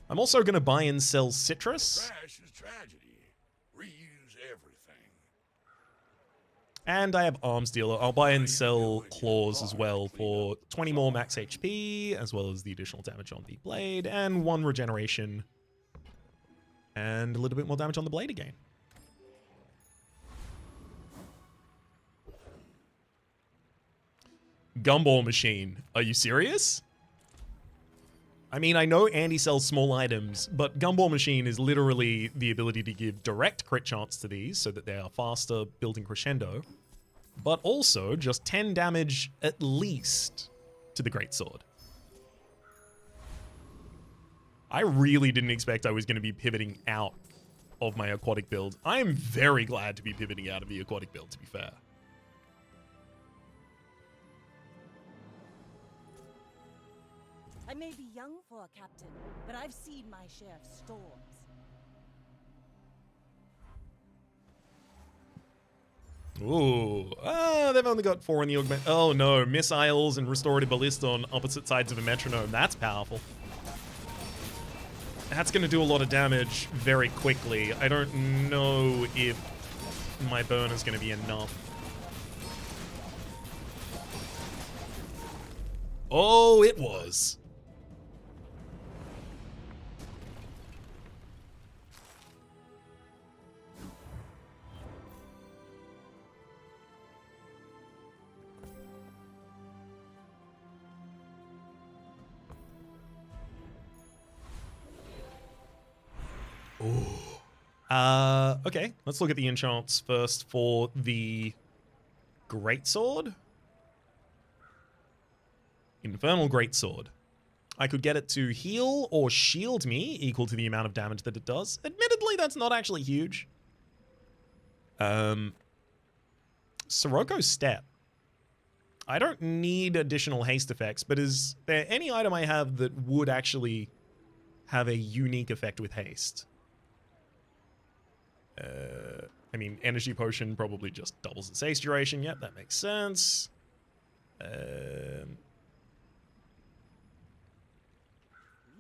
I'm also going to buy and sell Citrus. Trash is tragedy. Reuse everything. And I have Arms Dealer. I'll buy and sell Claws as well for 20 more max HP, as well as the additional damage on the blade, and 1 regeneration, and a little bit more damage on the blade again. Gumball Machine. Are you serious? I mean, I know Andy sells small items, but Gumball Machine is literally the ability to give direct crit chance to these so that they are faster, building crescendo, but also just 10 damage at least to the Greatsword. I really didn't expect I was going to be pivoting out of my aquatic build. I am very glad to be pivoting out of the aquatic build, to be fair. I may be young for a captain, but I've seen my share of storms. Ooh. They've only got 4 in the augment. Oh no, missiles and restorative ballista on opposite sides of a metronome. That's powerful. That's going to do a lot of damage very quickly. I don't know if my burn is going to be enough. Oh, it was. Okay, let's look at the enchants first for the Greatsword. Infernal Greatsword. I could get it to heal or shield me equal to the amount of damage that it does. Admittedly, that's not actually huge. Siroko's Step. I don't need additional haste effects, but is there any item I have that would actually have a unique effect with haste? I mean, Energy Potion probably just doubles its haste duration. Yep, that makes sense. We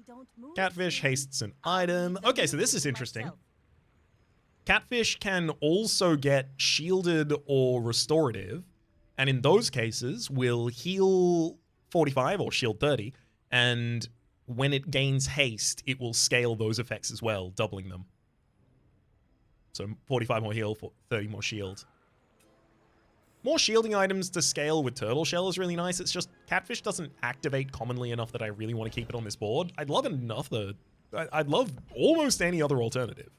don't move Catfish slowly. hastes an item. Okay, so this is interesting. Myself. Catfish can also get shielded or restorative, and in those cases will heal 45 or shield 30, and when it gains haste, it will scale those effects as well, doubling them. So 45 more heal, 30 more shield. More shielding items to scale with Turtle Shell is really nice. It's just Catfish doesn't activate commonly enough that I really want to keep it on this board. I'd love I'd love almost any other alternative.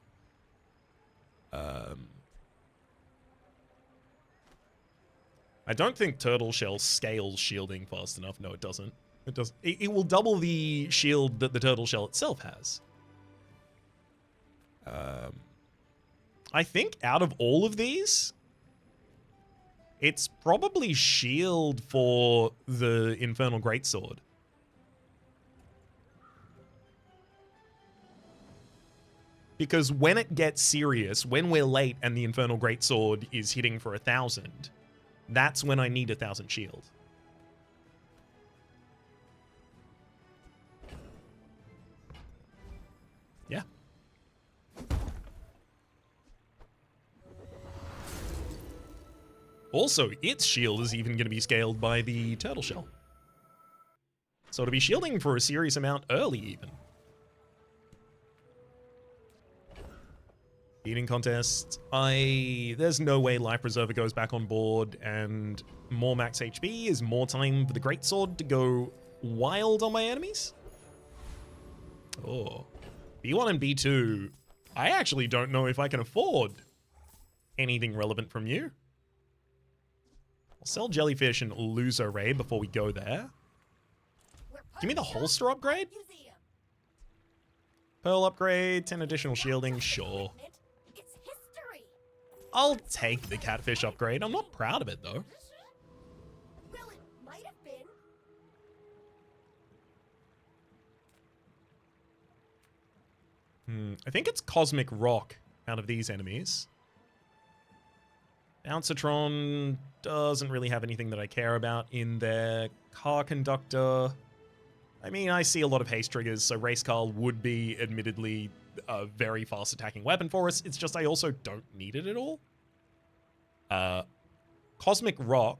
I don't think Turtle Shell scales shielding fast enough. No, it doesn't. It does. It will double the shield that the Turtle Shell itself has. I think out of all of these, it's probably shield for the Infernal Greatsword. Because when it gets serious, when we're late and the Infernal Greatsword is hitting for 1,000, that's when I need 1,000 shield. Yeah. Also, its shield is even going to be scaled by the Turtle Shell. So it'll be shielding for a serious amount early even. Eating contest. There's no way Life Preserver goes back on board, and more max HP is more time for the Greatsword to go wild on my enemies. Oh. B1 and B2. I actually don't know if I can afford anything relevant from you. I'll sell Jellyfish and lose Array before we go there. Give me the holster upgrade. Pearl upgrade, 10 additional shielding, sure. It's history. I'll take the Catfish upgrade. I'm not proud of it, though. Well, it might have been. I think it's Cosmic Rock out of these enemies. Bouncitron doesn't really have anything that I care about in there. Car Conductor. I mean, I see a lot of haste triggers, so Race Car would be admittedly a very fast attacking weapon for us. It's just I also don't need it at all. Cosmic Rock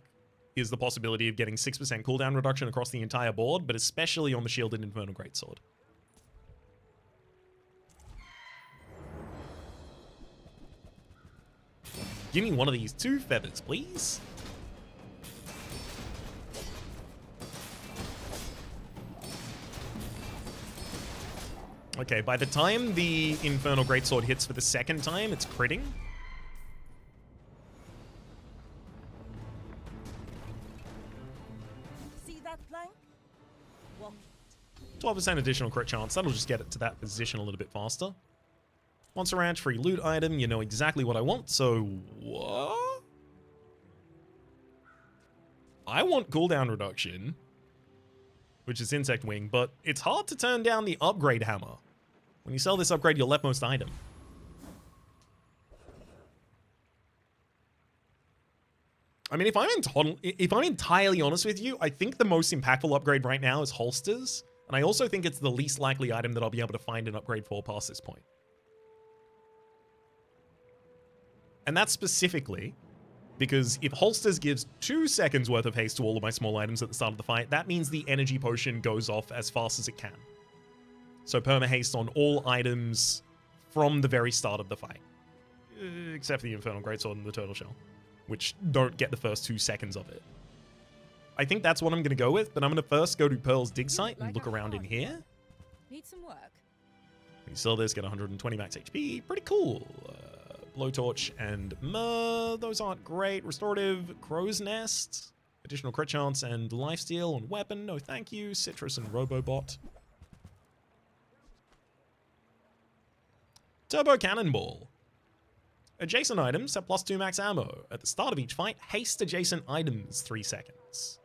is the possibility of getting 6% cooldown reduction across the entire board, but especially on the shielded Infernal Greatsword. Give me one of these 2 feathers, please. Okay, by the time the Infernal Greatsword hits for the second time, it's critting. See that plank? Walk it. 12% additional crit chance. That'll just get it to that position a little bit faster. Monster Ranch, free loot item. You know exactly what I want, so what? I want cooldown reduction, which is Insect Wing, but it's hard to turn down the upgrade hammer. When you sell this upgrade, your leftmost item. I mean, if I'm entirely honest with you, I think the most impactful upgrade right now is holsters, and I also think it's the least likely item that I'll be able to find an upgrade for past this point. And that's specifically because if holsters gives 2 seconds worth of haste to all of my small items at the start of the fight, that means the energy potion goes off as fast as it can. So perma haste on all items from the very start of the fight. Except for the Infernal Greatsword and the Turtle Shell, which don't get the first 2 seconds of it. I think that's what I'm going to go with, but I'm going to first go to Pearl's dig site and look around in here. Need some work. You sell this, get 120 max HP. Pretty cool. Blowtorch and Myrrh. Those aren't great. Restorative, Crow's Nest. Additional crit chance and lifesteal on weapon. No thank you. Citrus and Robobot. Turbo Cannonball. Adjacent items have +2 max ammo. At the start of each fight, haste adjacent items 3 seconds.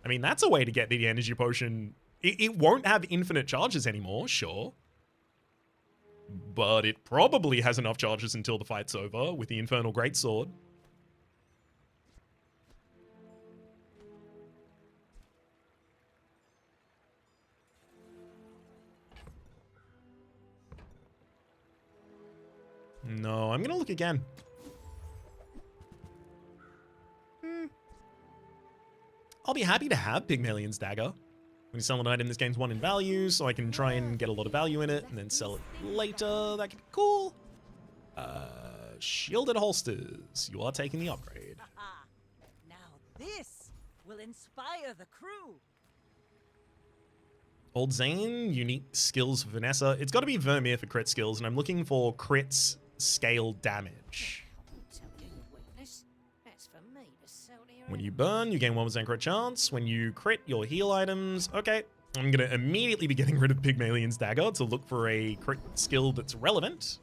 I mean, that's a way to get the energy potion. It won't have infinite charges anymore, sure. But it probably has enough charges until the fight's over with the Infernal Greatsword. No, I'm gonna look again. I'll be happy to have Pygmalion's Dagger. When you sell an item, this gains 1 in value, so I can try and get a lot of value in it, and then sell it later. That could be cool. Shielded holsters. You are taking the upgrade. Ah, now this will inspire the crew. Old Zane, unique skills for Vanessa. It's got to be Vermeer for crit skills, and I'm looking for crits scale damage. Tell you your weakness. That's for me to sell to your When you burn, you gain 1% crit chance. When you crit, your heal items. Okay, I'm going to immediately be getting rid of Pygmalion's Dagger to look for a crit skill that's relevant.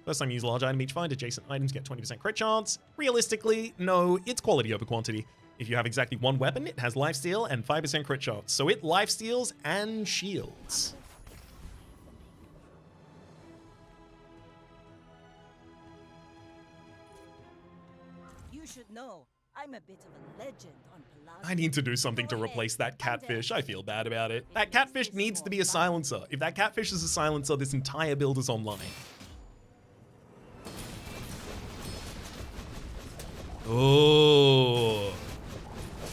First time you use a large item each fight, adjacent items get 20% crit chance. Realistically, no, it's quality over quantity. If you have exactly 1 weapon, it has lifesteal and 5% crit chance. So it lifesteals and shields. You should know, I'm a bit of a legend on Palladium. I need to do something to replace that catfish. I feel bad about it. That catfish needs to be a silencer. If that catfish is a silencer, this entire build is online. Oh.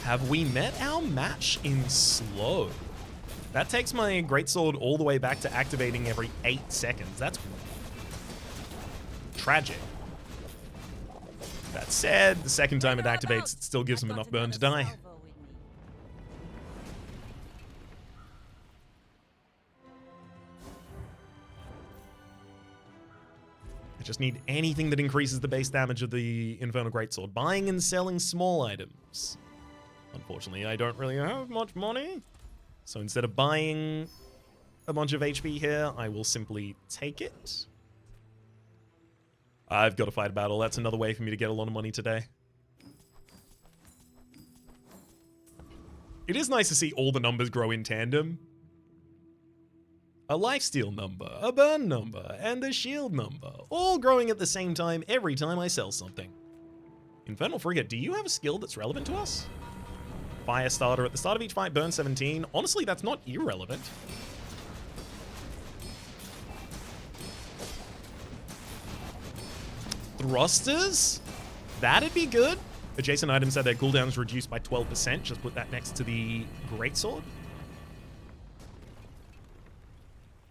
Have we met our match in slow? That takes my Greatsword all the way back to activating every 8 seconds. That's tragic. That said, the second time it activates, it still gives him enough burn to die. I just need anything that increases the base damage of the Infernal Greatsword. Buying and selling small items. Unfortunately, I don't really have much money. So instead of buying a bunch of HP here, I will simply take it. I've got to fight a battle. That's another way for me to get a lot of money today. It is nice to see all the numbers grow in tandem. A lifesteal number, a burn number, and a shield number, all growing at the same time every time I sell something. Infernal Frigate, do you have a skill that's relevant to us? Fire starter. At the start of each fight, burn 17. Honestly, that's not irrelevant. Thrusters? That'd be good. Adjacent items have their cooldowns reduced by 12%. Just put that next to the Greatsword.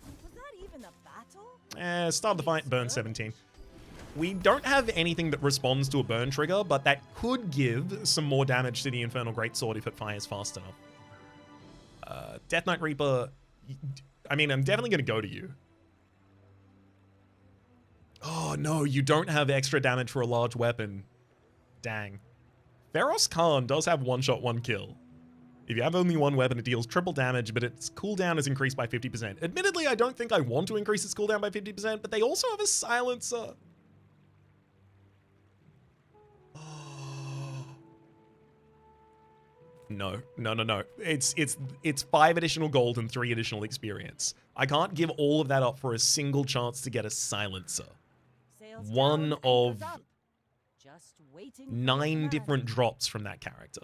Was that even a battle? Start of the fight, burn 17. We don't have anything that responds to a burn trigger, but that could give some more damage to the Infernal Greatsword if it fires fast enough. Death Knight Reaper, I mean, I'm definitely going to go to you. Oh, no, you don't have extra damage for a large weapon. Dang. Feroz Khan does have one shot, one kill. If you have only one weapon, it deals triple damage, but its cooldown is increased by 50%. Admittedly, I don't think I want to increase its cooldown by 50%, but they also have a silencer. No. It's 5 additional gold and 3 additional experience. I can't give all of that up for a single chance to get a silencer. Sails One down, of anchors up. Just waiting for the 9 command. different drops from that character.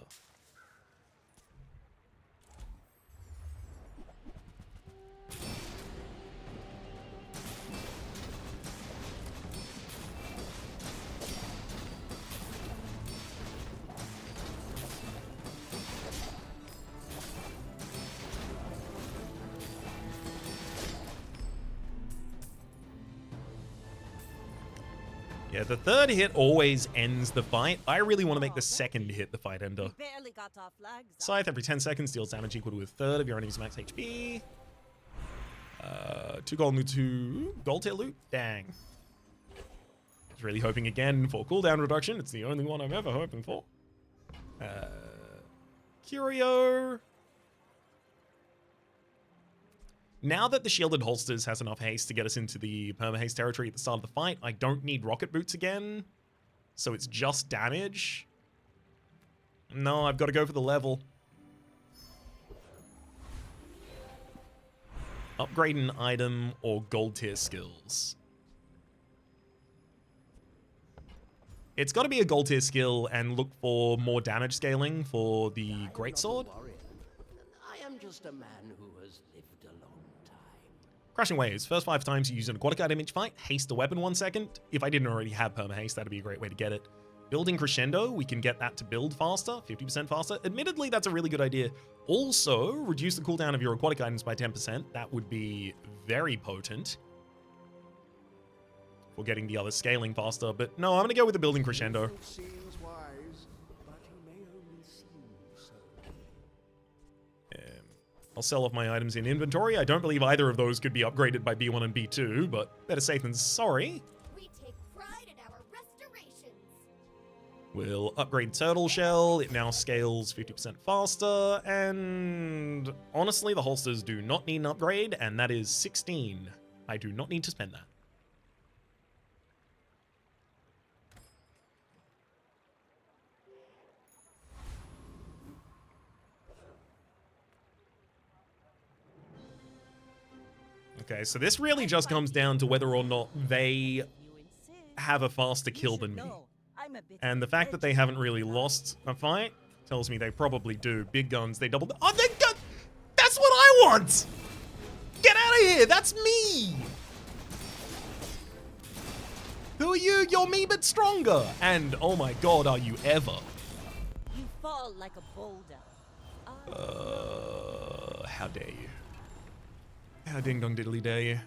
Yeah, the third hit always ends the fight. I really want to make the second hit the fight ender. We barely got our flags up. Scythe every 10 seconds deals damage equal to a third of your enemy's max HP. 2 gold loot, 2 gold tier loot. Dang. I was really hoping again for cooldown reduction. It's the only one I'm ever hoping for. Curio. Now that the Shielded Holsters has enough haste to get us into the perma-haste territory at the start of the fight, I don't need rocket boots again. So it's just damage. No, I've got to go for the level. Upgrade an item or gold tier skills. It's got to be a gold tier skill and look for more damage scaling for the Greatsword. I am just a man who has lived a long time. Crushing Waves. First 5 times you use an aquatic item each fight. Haste the weapon 1 second. If I didn't already have perma haste, that'd be a great way to get it. Building Crescendo, we can get that to build faster, 50% faster. Admittedly, that's a really good idea. Also, reduce the cooldown of your aquatic items by 10%. That would be very potent for getting the other scaling faster. But no, I'm going to go with the Building Crescendo. Seems wise, but he may only seem so. I'll sell off my items in inventory. I don't believe either of those could be upgraded by B1 and B2, but better safe than sorry. We take pride in our restorations. We'll upgrade Turtle Shell. It now scales 50% faster. And honestly, the holsters do not need an upgrade, and that is 16. I do not need to spend that. Okay, so this really just comes down to whether or not they You insist. have a faster You kill should than me. know, I'm a bit And the fact that they haven't really lost a fight tells me they probably do. Big guns, they double. Oh, they got. That's what I want! Get out of here! That's me! Who are you? You're me, but stronger. And oh my god, are you ever? You fall like a boulder. How dare you? How ding dong diddly dare you?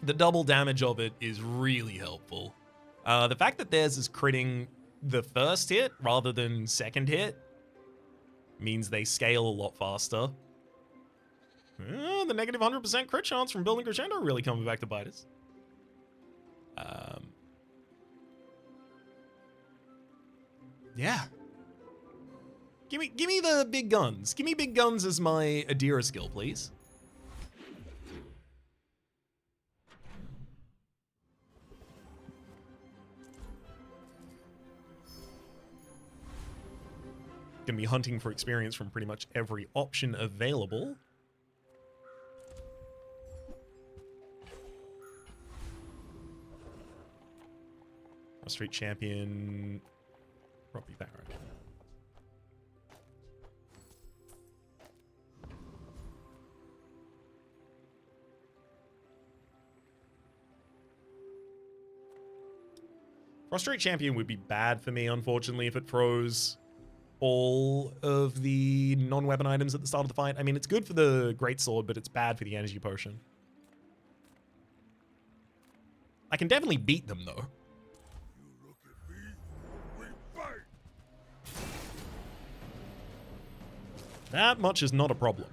The double damage of it is really helpful. The fact that theirs is critting the first hit rather than second hit means they scale a lot faster. The negative 100% crit chance from Building Crescendo really coming back to bite us. Yeah. Give me the big guns. Give me big guns as my Adira skill, please. Gonna be hunting for experience from pretty much every option available. A street champion. Probably Bazaar. Prostrate Champion would be bad for me, unfortunately, if it froze all of the non-weapon items at the start of the fight. I mean, it's good for the Greatsword, but it's bad for the energy potion. I can definitely beat them, though. You look at me, we fight. That much is not a problem.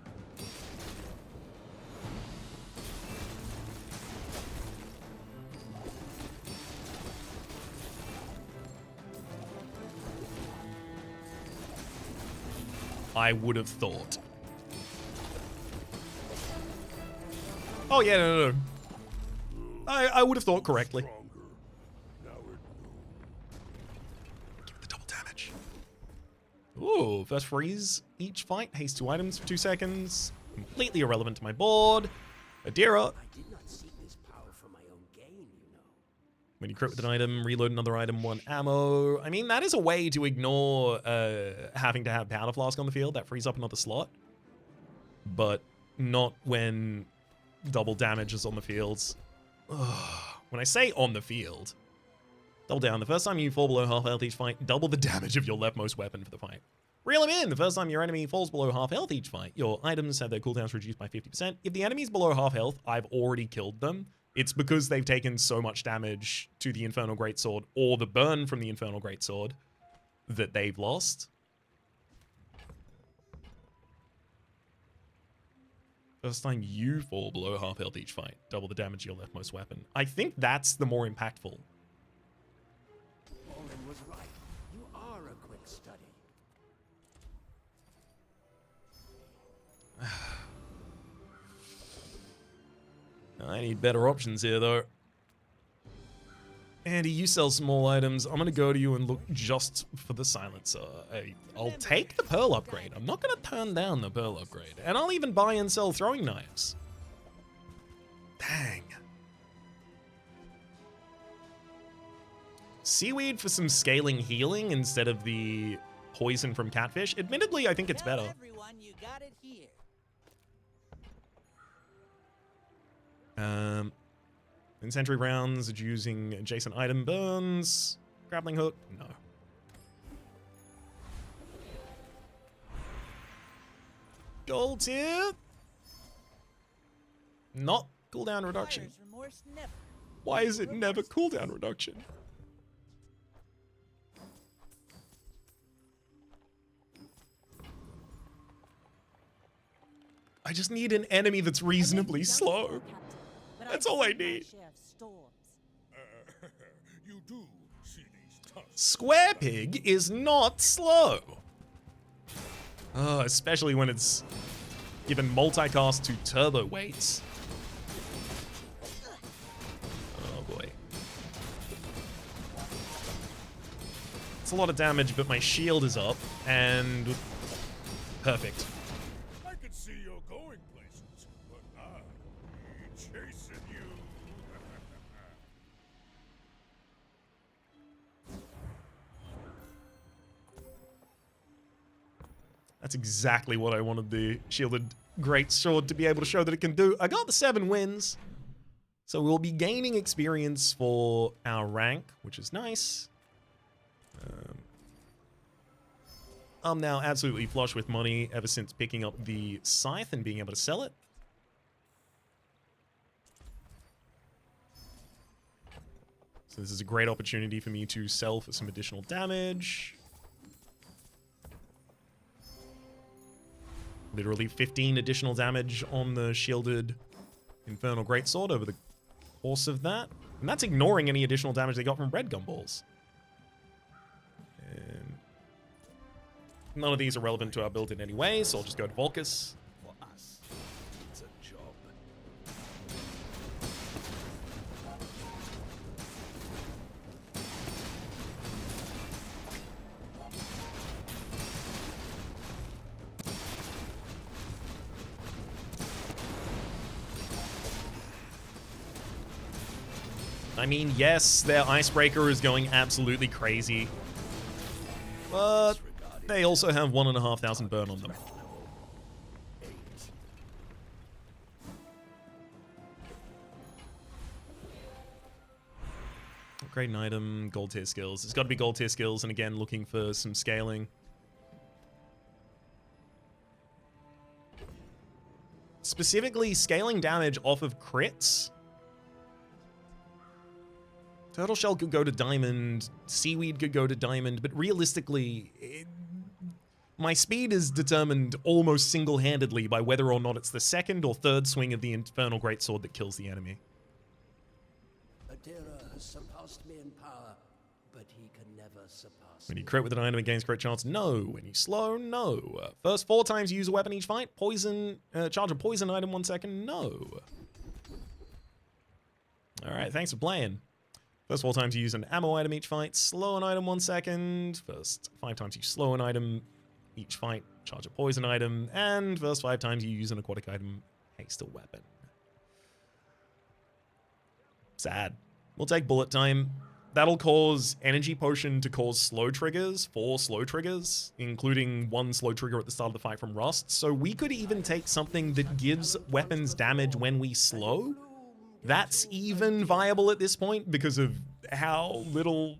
I would have thought. Oh, yeah, no. I would have thought correctly. Stronger. Now it moves. Give it the double damage. Ooh, first freeze each fight. Haste 2 items for 2 seconds. Completely irrelevant to my board. Adira. I did not seek this power for my own gain, you know. When you crit with an item, reload another item, 1 ammo. I mean, that is a way to ignore having to have Powder Flask on the field. That frees up another slot. But not when double damage is on the fields. Ugh. When I say on the field, double down. The first time you fall below half health each fight, double the damage of your leftmost weapon for the fight. Reel him in. The first time your enemy falls below half health each fight, your items have their cooldowns reduced by 50%. If the enemy's below half health, I've already killed them. It's because they've taken so much damage to the Infernal Greatsword or the burn from the Infernal Greatsword that they've lost. First time you fall below half health each fight, double the damage of your leftmost weapon. I think that's the more impactful. Olin was right. You are a quick study. I need better options here, though. Andy, you sell small items. I'm going to go to you and look just for the silencer. I'll take the pearl upgrade. I'm not going to turn down the pearl upgrade. And I'll even buy and sell throwing knives. Dang. Seaweed for some scaling healing instead of the poison from catfish. Admittedly, I think it's better. Everyone, you got it here. Incendiary rounds, using adjacent item burns. Grappling hook, no. Gold tier. Not cooldown reduction. Buyer's remorse never. Why is it never cooldown reduction? I just need an enemy that's reasonably slow. That's all I need. You do see these tusks. Square Pig is not slow. Oh, especially when it's given multicast to turbo weights. Oh boy. It's a lot of damage, but my shield is up, and perfect. I can see you're going places, but I'll be chasing you. That's exactly what I wanted the shielded Greatsword to be able to show that it can do. I got the 7 wins, so we'll be gaining experience for our rank, which is nice. I'm now absolutely flush with money ever since picking up the scythe and being able to sell it. So this is a great opportunity for me to sell for some additional damage. Literally 15 additional damage on the shielded Infernal Greatsword over the course of that. And that's ignoring any additional damage they got from red gumballs. And none of these are relevant to our build in any way, so I'll just go to Volcus. For us, it's a job. I mean, yes, their Icebreaker is going absolutely crazy. But they also have 1,500 burn on them. Upgrade an item, gold tier skills. It's got to be gold tier skills, and again, looking for some scaling. Specifically, scaling damage off of crits. Turtle Shell could go to Diamond, Seaweed could go to Diamond, but realistically, my speed is determined almost single-handedly by whether or not it's the second or third swing of the Infernal Greatsword that kills the enemy. Adira has surpassed me in power, but he can never surpass When you me. crit with an item against crit chance, no. When you slow, no. First 4 times you use a weapon each fight, poison, charge a poison item 1 second, no. Alright, thanks for playing. First 4 times you use an ammo item each fight, slow an item 1 second. First 5 times you slow an item each fight, charge a poison item. And first 5 times you use an aquatic item, haste a weapon. Sad. We'll take bullet time. That'll cause energy potion to cause slow triggers, 4 slow triggers, including 1 slow trigger at the start of the fight from Rust. So we could even take something that gives weapons damage when we slow. That's even viable at this point because of how little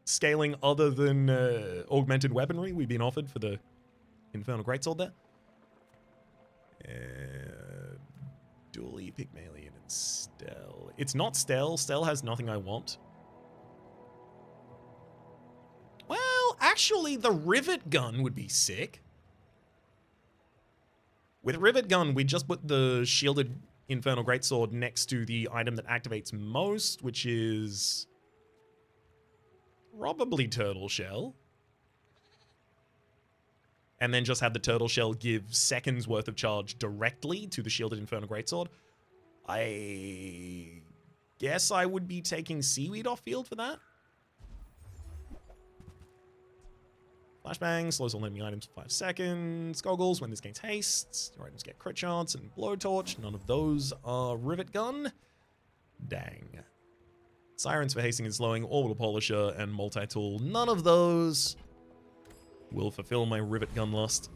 scaling other than augmented weaponry we've been offered for the Infernal Greatsword there. Dually, Pygmalion, and Stel. It's not Stel. Stel has nothing I want. Well, actually, the Rivet Gun would be sick. With Rivet Gun, we just put the shielded Infernal Greatsword next to the item that activates most, which is probably Turtle Shell. And then just have the Turtle Shell give seconds worth of charge directly to the shielded Infernal Greatsword. I guess I would be taking Seaweed off field for that. Flashbang slows all enemy items for 5 seconds. Goggles, when this gains haste. Your items get crit chance and blowtorch. None of those are Rivet Gun. Dang. Sirens for hasting and slowing. Orbital Polisher and Multi-Tool. None of those will fulfill my Rivet Gun lust.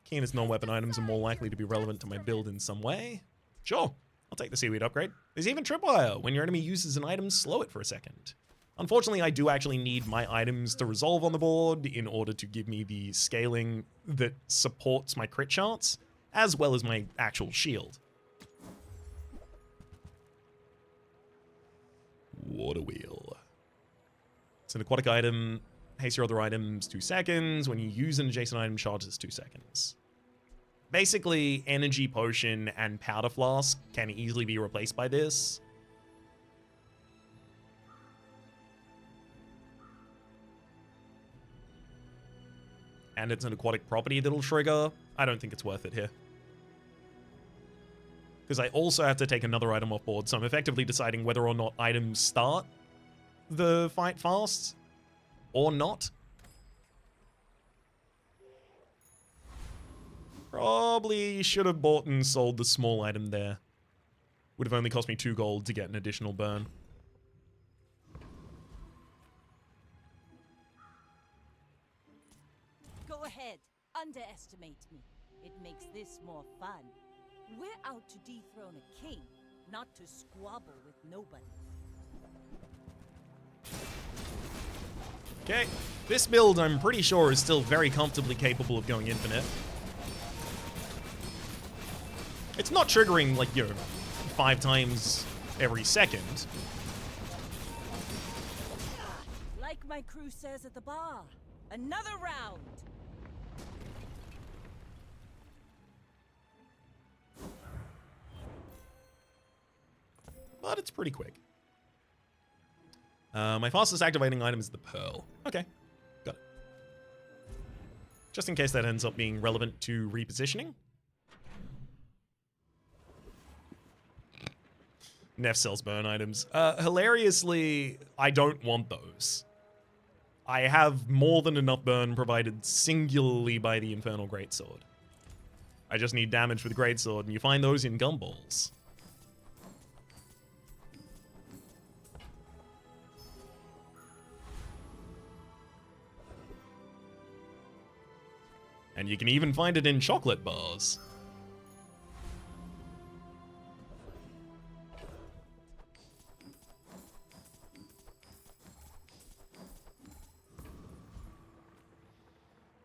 Keen as non-weapon items are more likely to be relevant to my build in some way. Sure, I'll take the seaweed upgrade. There's even tripwire. When your enemy uses an item, slow it for a second. Unfortunately, I do actually need my items to resolve on the board in order to give me the scaling that supports my crit chance, as well as my actual shield. Water wheel. It's an aquatic item. Haste your other items 2 seconds. When you use an adjacent item, charges 2 seconds. Basically, energy potion and powder flask can easily be replaced by this. And it's an aquatic property that'll trigger. I don't think it's worth it here. Because I also have to take another item off board, so I'm effectively deciding whether or not items start the fight fast or not. Probably should have bought and sold the small item there. Would have only cost me 2 gold to get an additional burn. Go ahead, underestimate me. It makes this more fun. We're out to dethrone a king, not to squabble with nobody. Okay, this build I'm pretty sure is still very comfortably capable of going infinite. It's not triggering, like, 5 times every second. Like my crew says at the bar, another round. But it's pretty quick. My fastest activating item is the Pearl. Okay, got it. Just in case that ends up being relevant to repositioning. Neff sells burn items. Hilariously, I don't want those. I have more than enough burn provided singularly by the Infernal Greatsword. I just need damage for the Greatsword, and you find those in gumballs. And you can even find it in chocolate bars.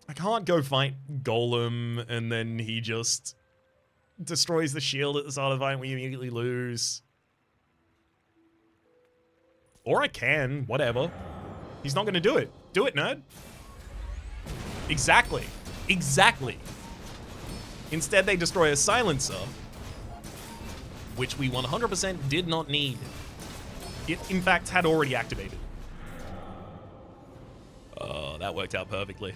I can't go fight Golem and then he just destroys the shield at the start of the fight and we immediately lose. Or I can, whatever. He's not gonna do it. Do it, nerd. Exactly. Exactly. Instead, they destroy a silencer, which we 100% did not need. It, in fact, had already activated. Oh, that worked out perfectly.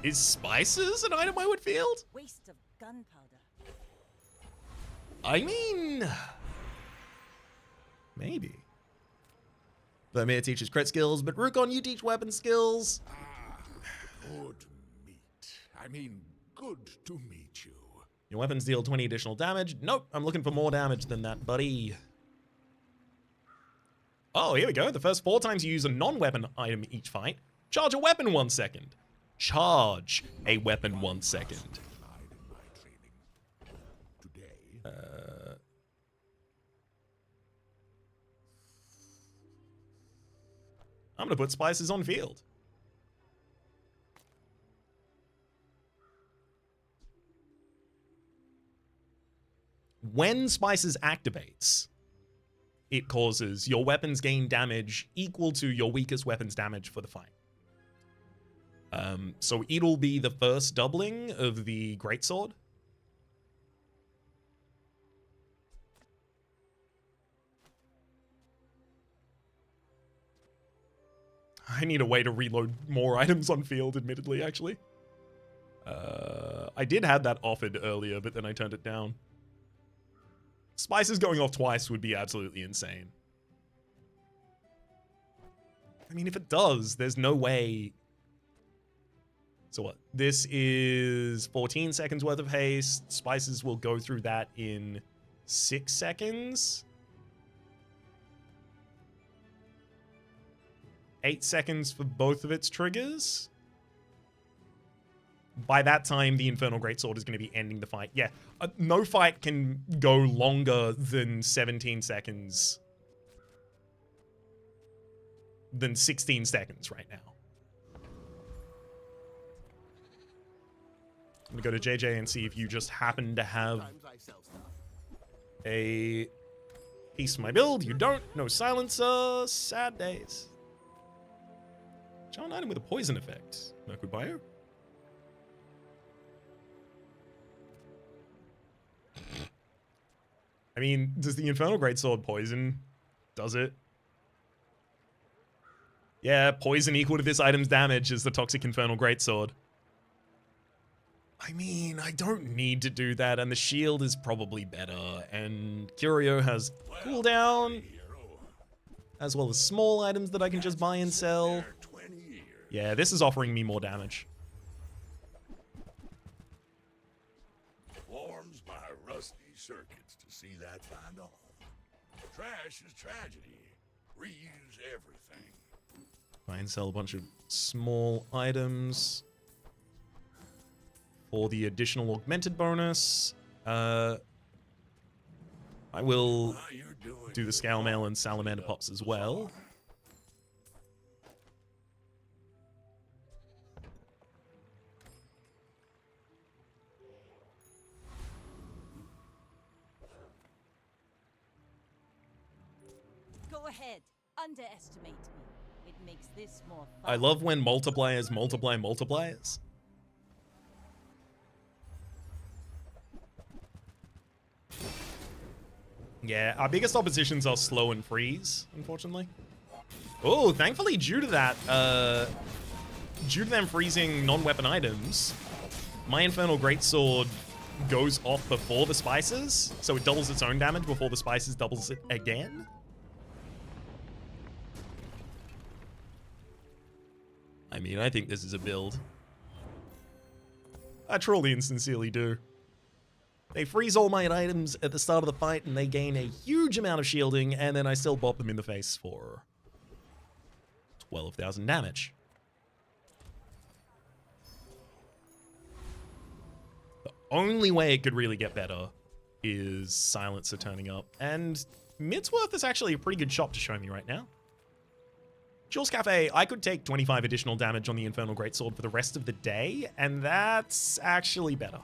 Is spices an item I would field? Waste of gunpowder. I mean, maybe. Vermeer teaches crit skills, but Rukon, you teach weapon skills. Good meet. I mean, good to meet you. Your weapons deal 20 additional damage. Nope, I'm looking for more damage than that, buddy. Oh, here we go. The first 4 times you use a non-weapon item each fight, charge a weapon 1 second. Charge a weapon 1 second. I'm gonna put spices on field. When spices activates, it causes your weapons gain damage equal to your weakest weapon's damage for the fight. So it'll be the first doubling of the Greatsword. I need a way to reload more items on field, admittedly, actually. I did have that offered earlier, but then I turned it down. Spices going off twice would be absolutely insane. I mean, if it does, there's no way... So what? This is 14 seconds worth of haste. Spices will go through that in 6 seconds. 8 seconds for both of its triggers. by that time, the Infernal Greatsword is going to be ending the fight. Yeah, no fight can go longer than 17 seconds. Than 16 seconds right now. I'm going to go to JJ and see if you just happen to have a piece of my build. You don't. No silencer. Sad days. Giant item with a poison effect. Mercury Bio. I mean, does the Infernal Greatsword poison? Does it? Yeah, poison equal to this item's damage is the Toxic Infernal Greatsword. I mean, I don't need to do that, and the shield is probably better, and Curio has cooldown, as well as small items that I can just buy and sell. Yeah, this is offering me more damage. Forms my rusty circuits to see that find on. Trash is tragedy. Reuse everything. Buy and sell a bunch of small items for the additional augmented bonus. I will do the Scale Mail and Salamander Pops as well. Go ahead. Underestimate me. It makes this more fun. I love when multipliers multiply multipliers. Yeah, our biggest oppositions are slow and freeze, unfortunately. Oh, thankfully, due to that, due to them freezing non-weapon items, my Infernal Greatsword goes off before the spices, so it doubles its own damage before the spices doubles it again. I mean, I think this is a build. I truly and sincerely do. They freeze all my items at the start of the fight, and they gain a huge amount of shielding, and then I still bop them in the face for 12,000 damage. The only way it could really get better is Silencer turning up, and Midsworth is actually a pretty good shop to show me right now. Jules Cafe, I could take 25 additional damage on the Infernal Greatsword for the rest of the day, and that's actually better.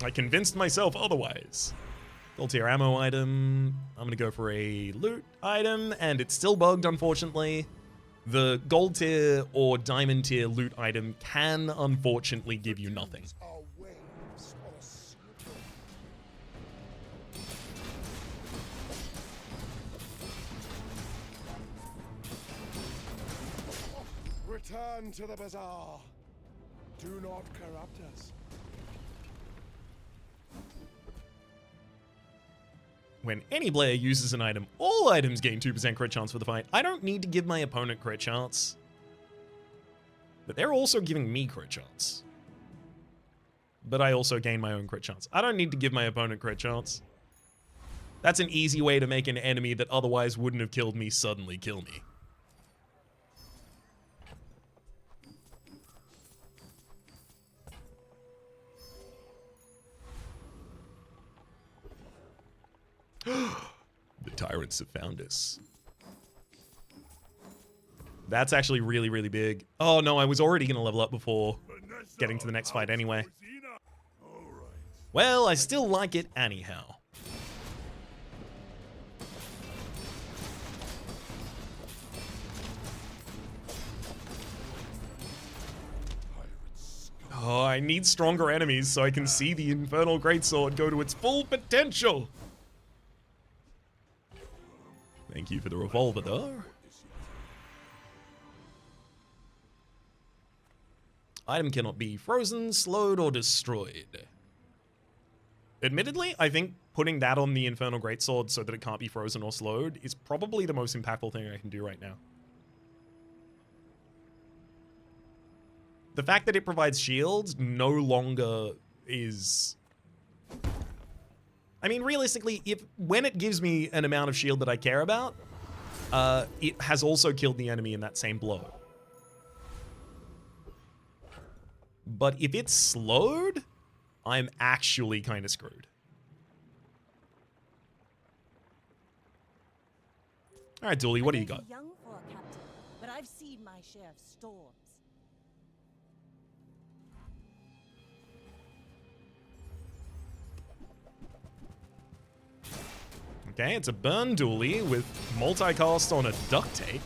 I convinced myself otherwise. Gold tier ammo item. I'm going to go for a loot item, and it's still bugged, unfortunately. The gold tier or diamond tier loot item can, unfortunately, give you nothing. Return to the Bazaar. Do not corrupt us. When any player uses an item, all items gain 2% crit chance for the fight. I don't need to give my opponent crit chance. But they're also giving me crit chance. But I also gain my own crit chance. I don't need to give my opponent crit chance. That's an easy way to make an enemy that otherwise wouldn't have killed me suddenly kill me. The tyrants have found us. That's actually really, really big. Oh no, I was already going to level up before getting to the next fight anyway. Well, I still like it anyhow. Oh, I need stronger enemies so I can see the Infernal Greatsword go to its full potential. Thank you for the revolver, though. Item cannot be frozen, slowed, or destroyed. Admittedly, I think putting that on the Infernal Greatsword so that it can't be frozen or slowed is probably the most impactful thing I can do right now. The fact that it provides shields no longer is... I mean, realistically, when it gives me an amount of shield that I care about, it has also killed the enemy in that same blow. But if it's slowed, I'm actually kind of screwed. All right, Dooley, what do you got? Young for a captain, but I've seen my share of storms. Okay, it's a burn Dooley with multicast on a duct tape.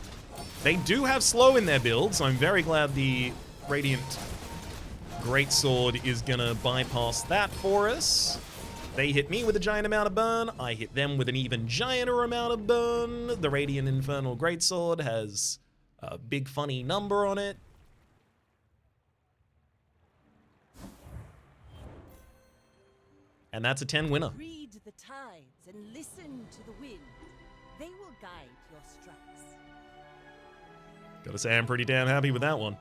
They do have slow in their build, so I'm very glad the Radiant Greatsword is gonna bypass that for us. They hit me with a giant amount of burn. I hit them with an even gianter amount of burn. The Radiant Infernal Greatsword has a big funny number on it. And that's a 10 winner. Read the tides and listen to the wind. They will guide your strikes. Gotta say, I'm pretty damn happy with that one.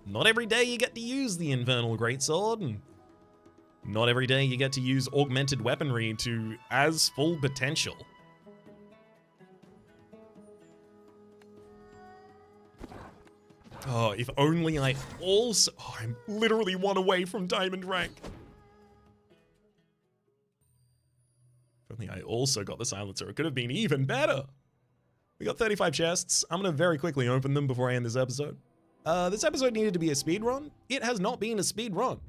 Not every day you get to use the Infernal Greatsword, and not every day you get to use augmented weaponry to as full potential. Oh, if only I also... Oh, I'm literally one away from diamond rank. If only I also got the silencer, it could have been even better. We got 35 chests. I'm going to very quickly open them before I end this episode. This episode needed to be a speed run. It has not been a speed run.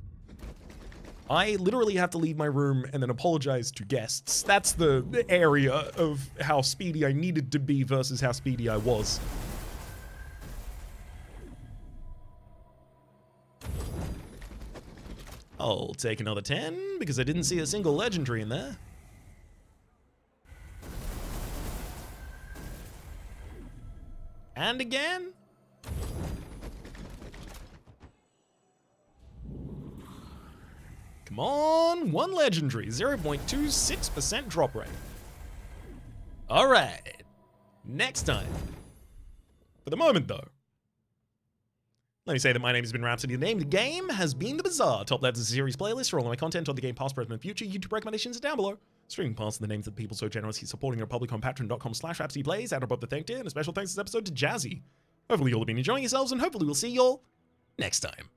I literally have to leave my room and then apologize to guests. That's the area of how speedy I needed to be versus how speedy I was. I'll take another 10 because I didn't see a single legendary in there. And again. Come on, one legendary, 0.26% drop rate. All right, next time. For the moment, though, let me say that my name has been Rhapsody. The name of the game has been The Bazaar. Top Labs is a series playlist for all of my content on the game past, present, and future. YouTube recommendations are down below. Streaming past the names of the people so generously supporting the Republic on patreon.com/RhapsodyPlays. Add above the thank you, and a special thanks this episode to Jazzy. Hopefully you'll have been enjoying yourselves, and hopefully we'll see you all next time.